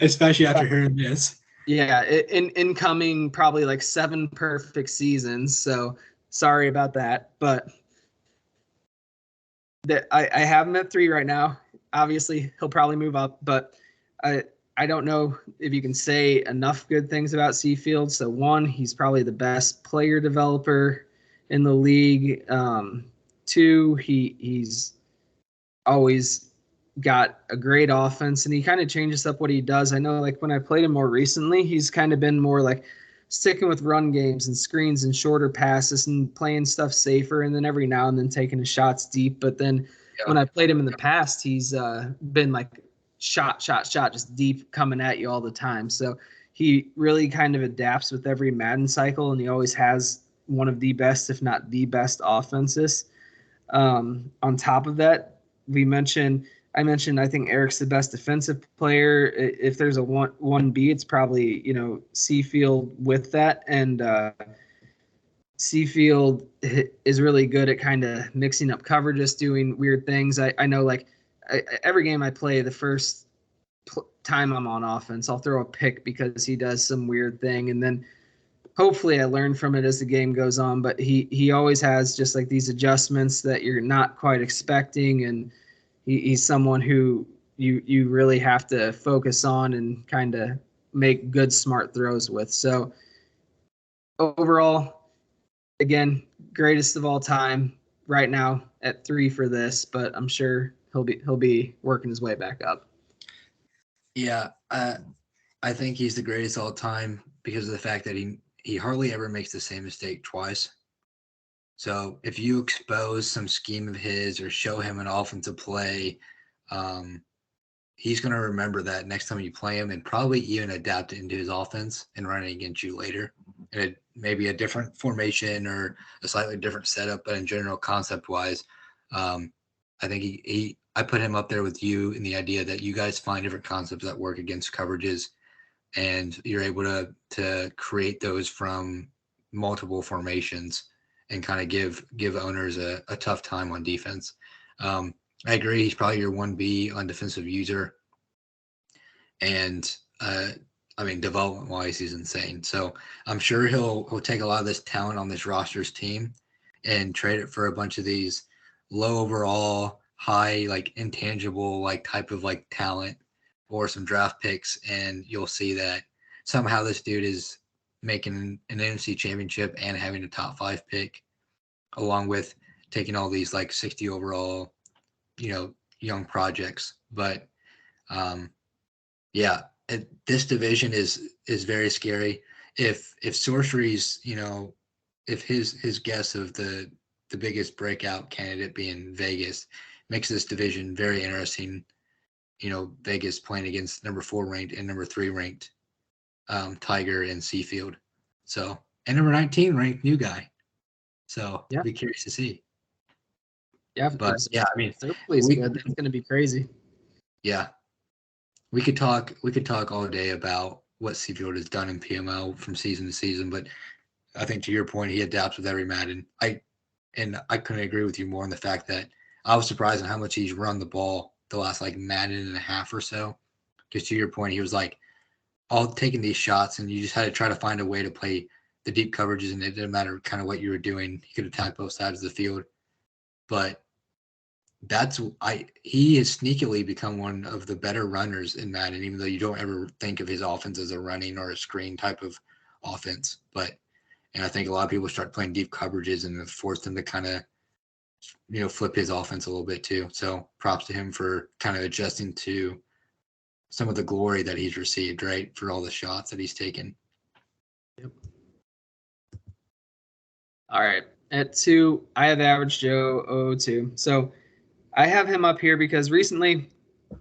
S2: Especially after hearing this.
S1: Yeah, incoming probably like 7 perfect seasons. So sorry about that. But I have him at 3 right now. Obviously, he'll probably move up, but I don't know if you can say enough good things about Seafield. So 1, he's probably the best player developer in the league. 2, he's always got a great offense, and he kind of changes up what he does. I know, like when I played him more recently, he's kind of been more like sticking with run games and screens and shorter passes and playing stuff safer, and then every now and then taking his shots deep. But then when I played him in the past, he's been like shot, just deep coming at you all the time. So he really kind of adapts with every Madden cycle, and he always has one of the best, if not the best, offenses. On top of that, I mentioned I think Eric's the best defensive player. If there's a 1B, it's probably Seafield with that, and Seafield is really good at kind of mixing up coverages, doing weird things. I know every game I play, the first time I'm on offense, I'll throw a pick because he does some weird thing, and then hopefully I learn from it as the game goes on. But he always has just like these adjustments that you're not quite expecting, and he's someone who you really have to focus on and kind of make good, smart throws with. So overall, again, greatest of all time right now at 3 for this, but I'm sure he'll be working his way back up.
S2: Yeah, I think he's the greatest all time because of the fact that he hardly ever makes the same mistake twice. So if you expose some scheme of his or show him an offensive play, he's going to remember that next time you play him and probably even adapt it into his offense and run it against you later. And maybe a different formation or a slightly different setup, but in general, concept-wise, I think I put him up there with you in the idea that you guys find different concepts that work against coverages, and you're able to create those from multiple formations and kind of give owners a tough time on defense. I agree. He's probably your 1B on defensive user. And development wise, he's insane. So I'm sure he'll take a lot of this talent on this roster's team and trade it for a bunch of these low overall, high, like intangible, like type of like talent or some draft picks. And you'll see that somehow this dude is making an NFC championship and having a top 5 pick, along with taking all these like 60 overall, young projects. But this division is very scary. if Sorcery's, if his guess of the biggest breakout candidate being Vegas makes this division very interesting. Vegas playing against number 4 ranked and number 3 ranked Tiger and Seafield. So, and number 19 ranked new guy. So,
S1: Yeah.
S2: be curious to see.
S1: Yeah,
S2: But yeah, I mean,
S1: Certainly good. That's going to be crazy.
S2: yeah, we could talk all day about what Seafield has done in PML from season to season, but I think to your point, he adapts with every Madden. I couldn't agree with you more on the fact that I was surprised on how much he's run the ball the last like Madden and a half or so. Because to your point, he was like all taking these shots, and you just had to try to find a way to play the deep coverages, and it didn't matter kind of what you were doing. He could attack both sides of the field, but he has sneakily become one of the better runners in Madden, even though you don't ever think of his offense as a running or a screen type of offense. And I think a lot of people start playing deep coverages and it forced him to kind of, flip his offense a little bit too. So props to him for kind of adjusting to some of the glory that he's received, right? For all the shots that he's taken.
S1: Yep. All right. At 2, I have average Joe 002. So I have him up here because recently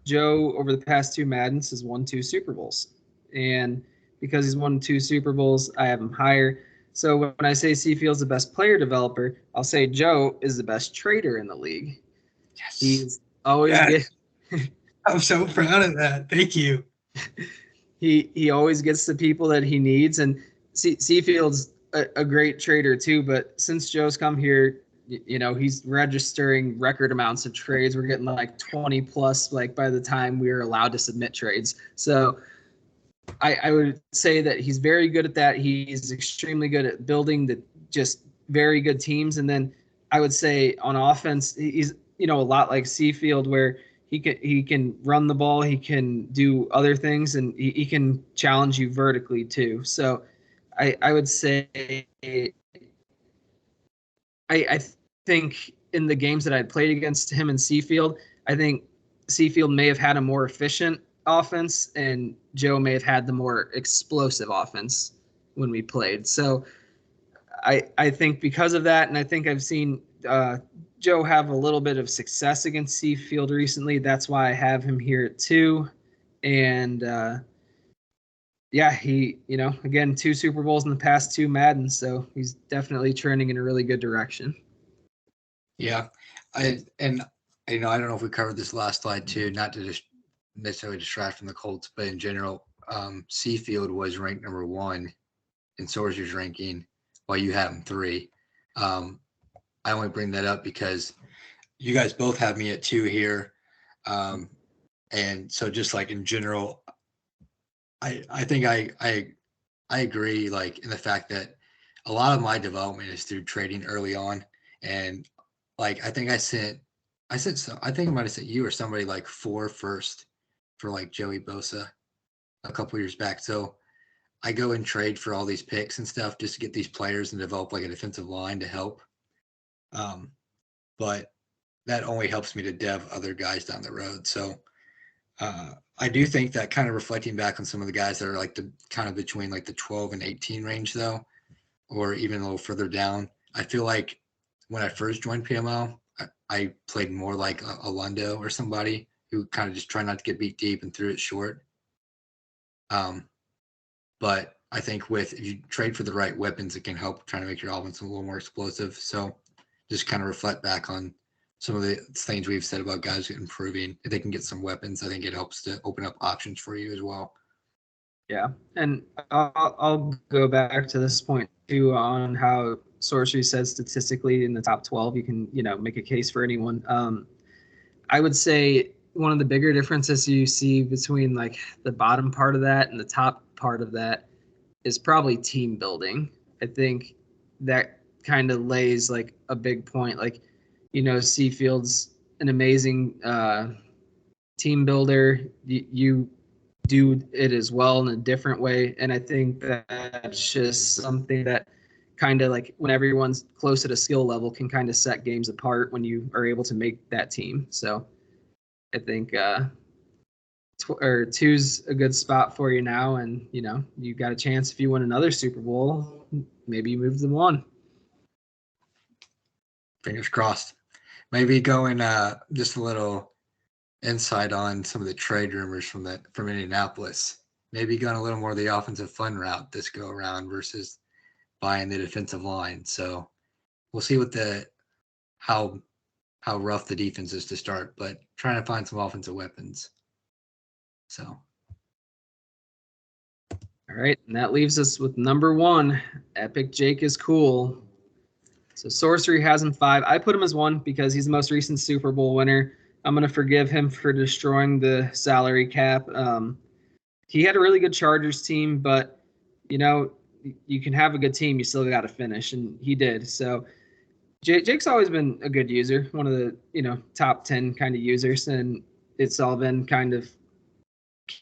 S1: Joe, over the past 2 Maddens, has won 2 Super Bowls. And because he's won 2 Super Bowls, I have him higher. So when I say Seafield's the best player developer, I'll say Joe is the best trader in the league.
S2: Yes.
S1: He's always
S2: I'm so proud of that. Thank you.
S1: He always gets the people that he needs, and Seafield's a great trader too. But since Joe's come here, he's registering record amounts of trades. We're getting like 20 plus, like by the time we are allowed to submit trades. So I would say that he's very good at that. He's extremely good at building the just very good teams. And then I would say on offense, he's a lot like Seafield, where he can run the ball, he can do other things, and he can challenge you vertically too. So I would say I think in the games that I played against him in Seafield, I think Seafield may have had a more efficient offense and Joe may have had the more explosive offense when we played. So I think because of that, and I think I've seen Joe have a little bit of success against Seafield recently. That's why I have him here at 2. And yeah, he, again, 2 Super Bowls in the past 2 Maddens, so he's definitely trending in a really good direction.
S2: Yeah, I don't know if we covered this last slide too, not to just necessarily distract from the Colts, but in general, Seafield was ranked number 1 in Sorcerer's ranking, while you have him 3. I only bring that up because you guys both have me at 2 here, and so just like in general, I think I agree, like in the fact that a lot of my development is through trading early on, and like I think I think I might have sent you or somebody like 4 first for like Joey Bosa a couple years back. So I go and trade for all these picks and stuff just to get these players and develop like a defensive line to help. But that only helps me to dev other guys down the road. So I do think that kind of reflecting back on some of the guys that are like the kind of between like the 12 and 18 range though, or even a little further down, I feel like when I first joined PML, I played more like a Lundo or somebody who kind of just tried not to get beat deep and threw it short. But I think if you trade for the right weapons, it can help trying to make your offense a little more explosive. So just kind of reflect back on some of the things we've said about guys improving. If they can get some weapons, I think it helps to open up options for you as well.
S1: Yeah, and I'll go back to this point too on how Sorcery says statistically in the top 12 you can make a case for anyone. I would say one of the bigger differences you see between like the bottom part of that and the top part of that is probably team building. I think that kind of lays like a big point. Like, Seafield's an amazing team builder. You do it as well in a different way. And I think that's just something that kind of like when everyone's close at a skill level can kind of set games apart when you are able to make that team. So I think or two's a good spot for you now, and you got a chance if you win another Super Bowl, maybe you move to one.
S2: Fingers crossed. Maybe going just a little insight on some of the trade rumors from Indianapolis. Maybe going a little more of the offensive fun route this go around versus buying the defensive line. So we'll see how rough the defense is to start, but trying to find some offensive weapons. So.
S1: All right, and that leaves us with number 1. Epic Jake is cool. So Sorcery has him 5. I put him as 1 because he's the most recent Super Bowl winner. I'm going to forgive him for destroying the salary cap. He had a really good Chargers team, but, you can have a good team, you still got to finish, and he did. So Jake's always been a good user, one of the, top 10 kind of users, and it's all been kind of,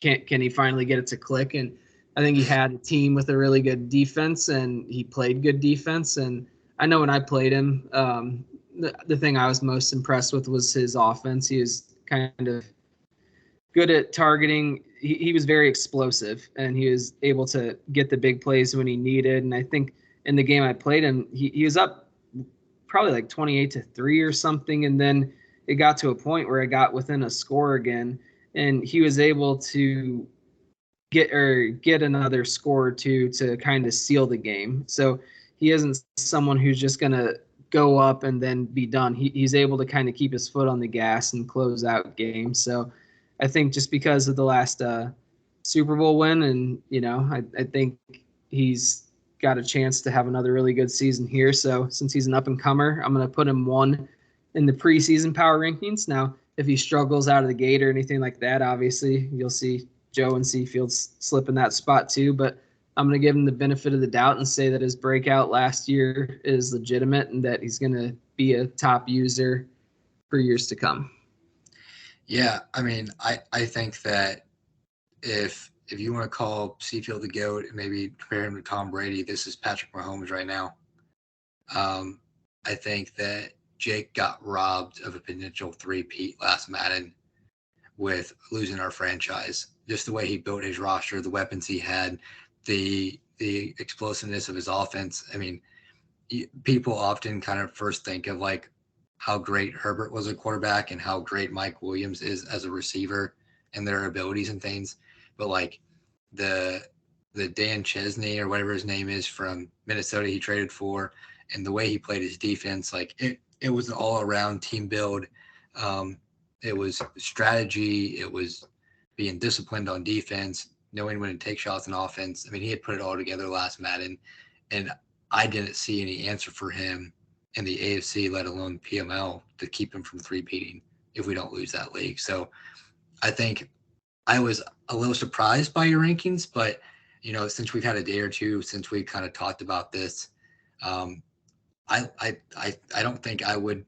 S1: can he finally get it to click? And I think he had a team with a really good defense, and he played good defense. And I know when I played him, the thing I was most impressed with was his offense. He was kind of good at targeting. He was very explosive, and he was able to get the big plays when he needed. And I think in the game I played him, he was up probably like 28-3 or something, and then it got to a point where I got within a score again, and he was able to get another score or two to kind of seal the game. So he isn't someone who's just going to go up and then be done. He's able to kind of keep his foot on the gas and close out games. So I think just because of the last Super Bowl win, and I think he's got a chance to have another really good season here. So since he's an up and comer, I'm going to put him 1 in the preseason power rankings. Now, if he struggles out of the gate or anything like that, obviously you'll see Joe and Seafield slip in that spot too. But I'm going to give him the benefit of the doubt and say that his breakout last year is legitimate and that he's going to be a top user for years to come.
S2: Yeah, I mean, I think that if you want to call Seafield the GOAT and maybe compare him to Tom Brady, this is Patrick Mahomes right now. I think that Jake got robbed of a potential 3-peat last Madden with losing our franchise. Just the way he built his roster, the weapons he had, the explosiveness of his offense. I mean, people often kind of first think of like how great Herbert was a quarterback and how great Mike Williams is as a receiver and their abilities and things. But like the Dan Chesney or whatever his name is from Minnesota he traded for, and the way he played his defense, like it was an all around team build. It was strategy. It was being disciplined on defense, knowing when to take shots on offense. I mean, he had put it all together last Madden, and I didn't see any answer for him in the AFC, let alone PML, to keep him from 3-peating if we don't lose that league. So I think I was a little surprised by your rankings, but since we've had a day or two since we kind of talked about this, I don't think I would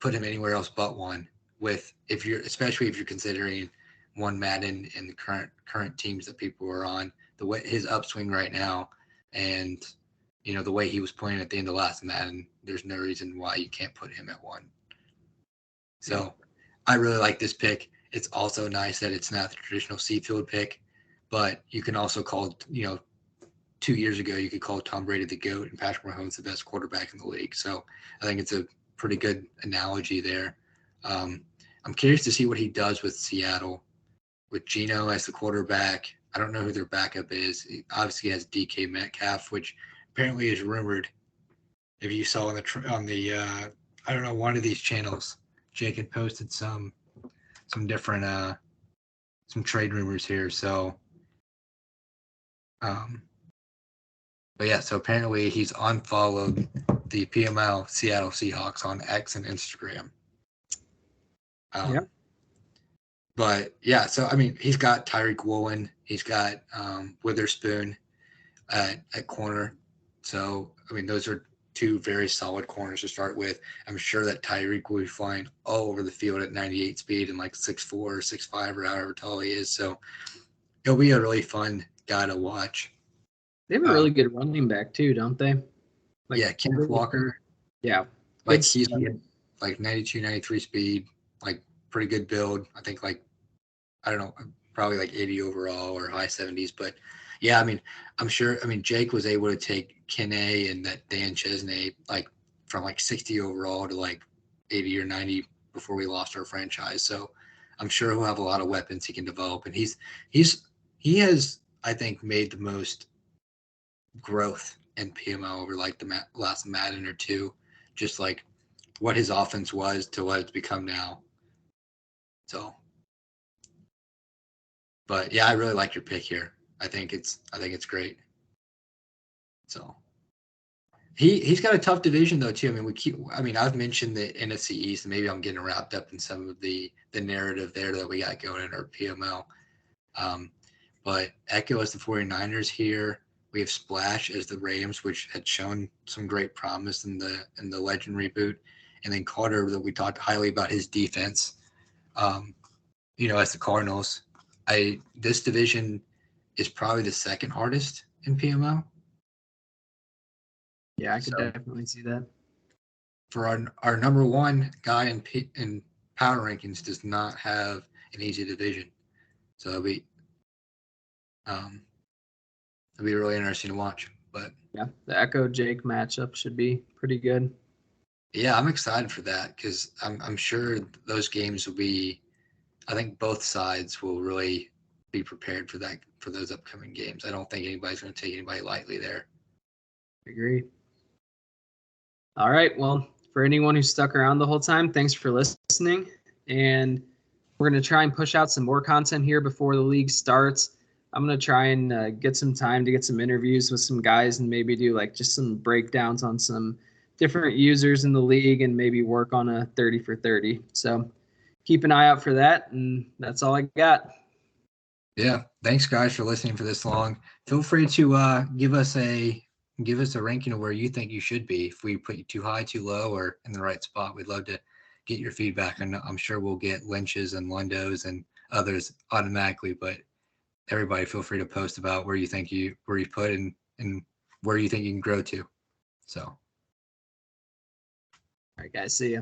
S2: put him anywhere else but 1. Especially if you're considering one Madden and the current teams that people are on, the way his upswing right now, and the way he was playing at the end of last Madden, there's no reason why you can't put him at 1. So I really like this pick. It's also nice that it's not the traditional Seafield pick, but you can also call, 2 years ago, you could call Tom Brady the GOAT and Patrick Mahomes the best quarterback in the league. So I think it's a pretty good analogy there. I'm curious to see what he does with Seattle, with Geno as the quarterback. I don't know who their backup is. He obviously has DK Metcalf, which apparently is rumored. If you saw on the I don't know, one of these channels, Jake had posted some different some trade rumors here. So, but yeah, so apparently he's unfollowed the PML Seattle Seahawks on X and Instagram.
S1: Yeah.
S2: But yeah, so I mean, he's got Tyreek Woolen, he's got Witherspoon at corner. So I mean, those are 2 very solid corners to start with. I'm sure that Tyreek will be flying all over the field at 98 speed and like 6'4", 6'5", or however tall he is. So he'll be a really fun guy to watch.
S1: They have a really good running back too, don't they?
S2: Kenneth Walker.
S1: Yeah.
S2: Like he's like 92, 93 speed, like pretty good build. I think like, I don't know, probably like 80 overall or high 70s. But yeah, I mean, I'm sure. I mean, Jake was able to take Kinney and that Dan Chesney like from like 60 overall to like 80 or 90 before we lost our franchise. So I'm sure he'll have a lot of weapons he can develop, and he has, I think, made the most growth in PML over like the last Madden or two, just like what his offense was to what it's become now. So, but yeah, I really like your pick here. I think it's great. So he's got a tough division though too. I mean, I've mentioned the NFC East, and maybe I'm getting wrapped up in some of the narrative there that we got going in our PML. But Echo as the 49ers here. We have Splash as the Rams, which had shown some great promise in the Legend reboot, and then Carter that we talked highly about his defense. As the Cardinals. This division is probably the second hardest in PML.
S1: Yeah, I could definitely see that.
S2: For our number one guy in power rankings does not have an easy division, so it'll be really interesting to watch. But
S1: yeah, the Echo Jake matchup should be pretty good.
S2: Yeah, I'm excited for that because I'm sure those games will be. I think both sides will really be prepared for those upcoming games. I don't think anybody's going to take anybody lightly there.
S1: Agreed. All right. Well, for anyone who stuck around the whole time, thanks for listening. And we're going to try and push out some more content here before the league starts. I'm going to try and get some time to get some interviews with some guys and maybe do like just some breakdowns on some different users in the league and maybe work on a 30 for 30. So keep an eye out for that. And that's all I got.
S2: Yeah. Thanks guys for listening for this long. Feel free to give us a ranking of where you think you should be. If we put you too high, too low, or in the right spot, we'd love to get your feedback. And I'm sure we'll get Lynch's and Lundo's and others automatically, but everybody feel free to post about where you put and where you think you can grow to. So.
S1: All right, guys. See ya.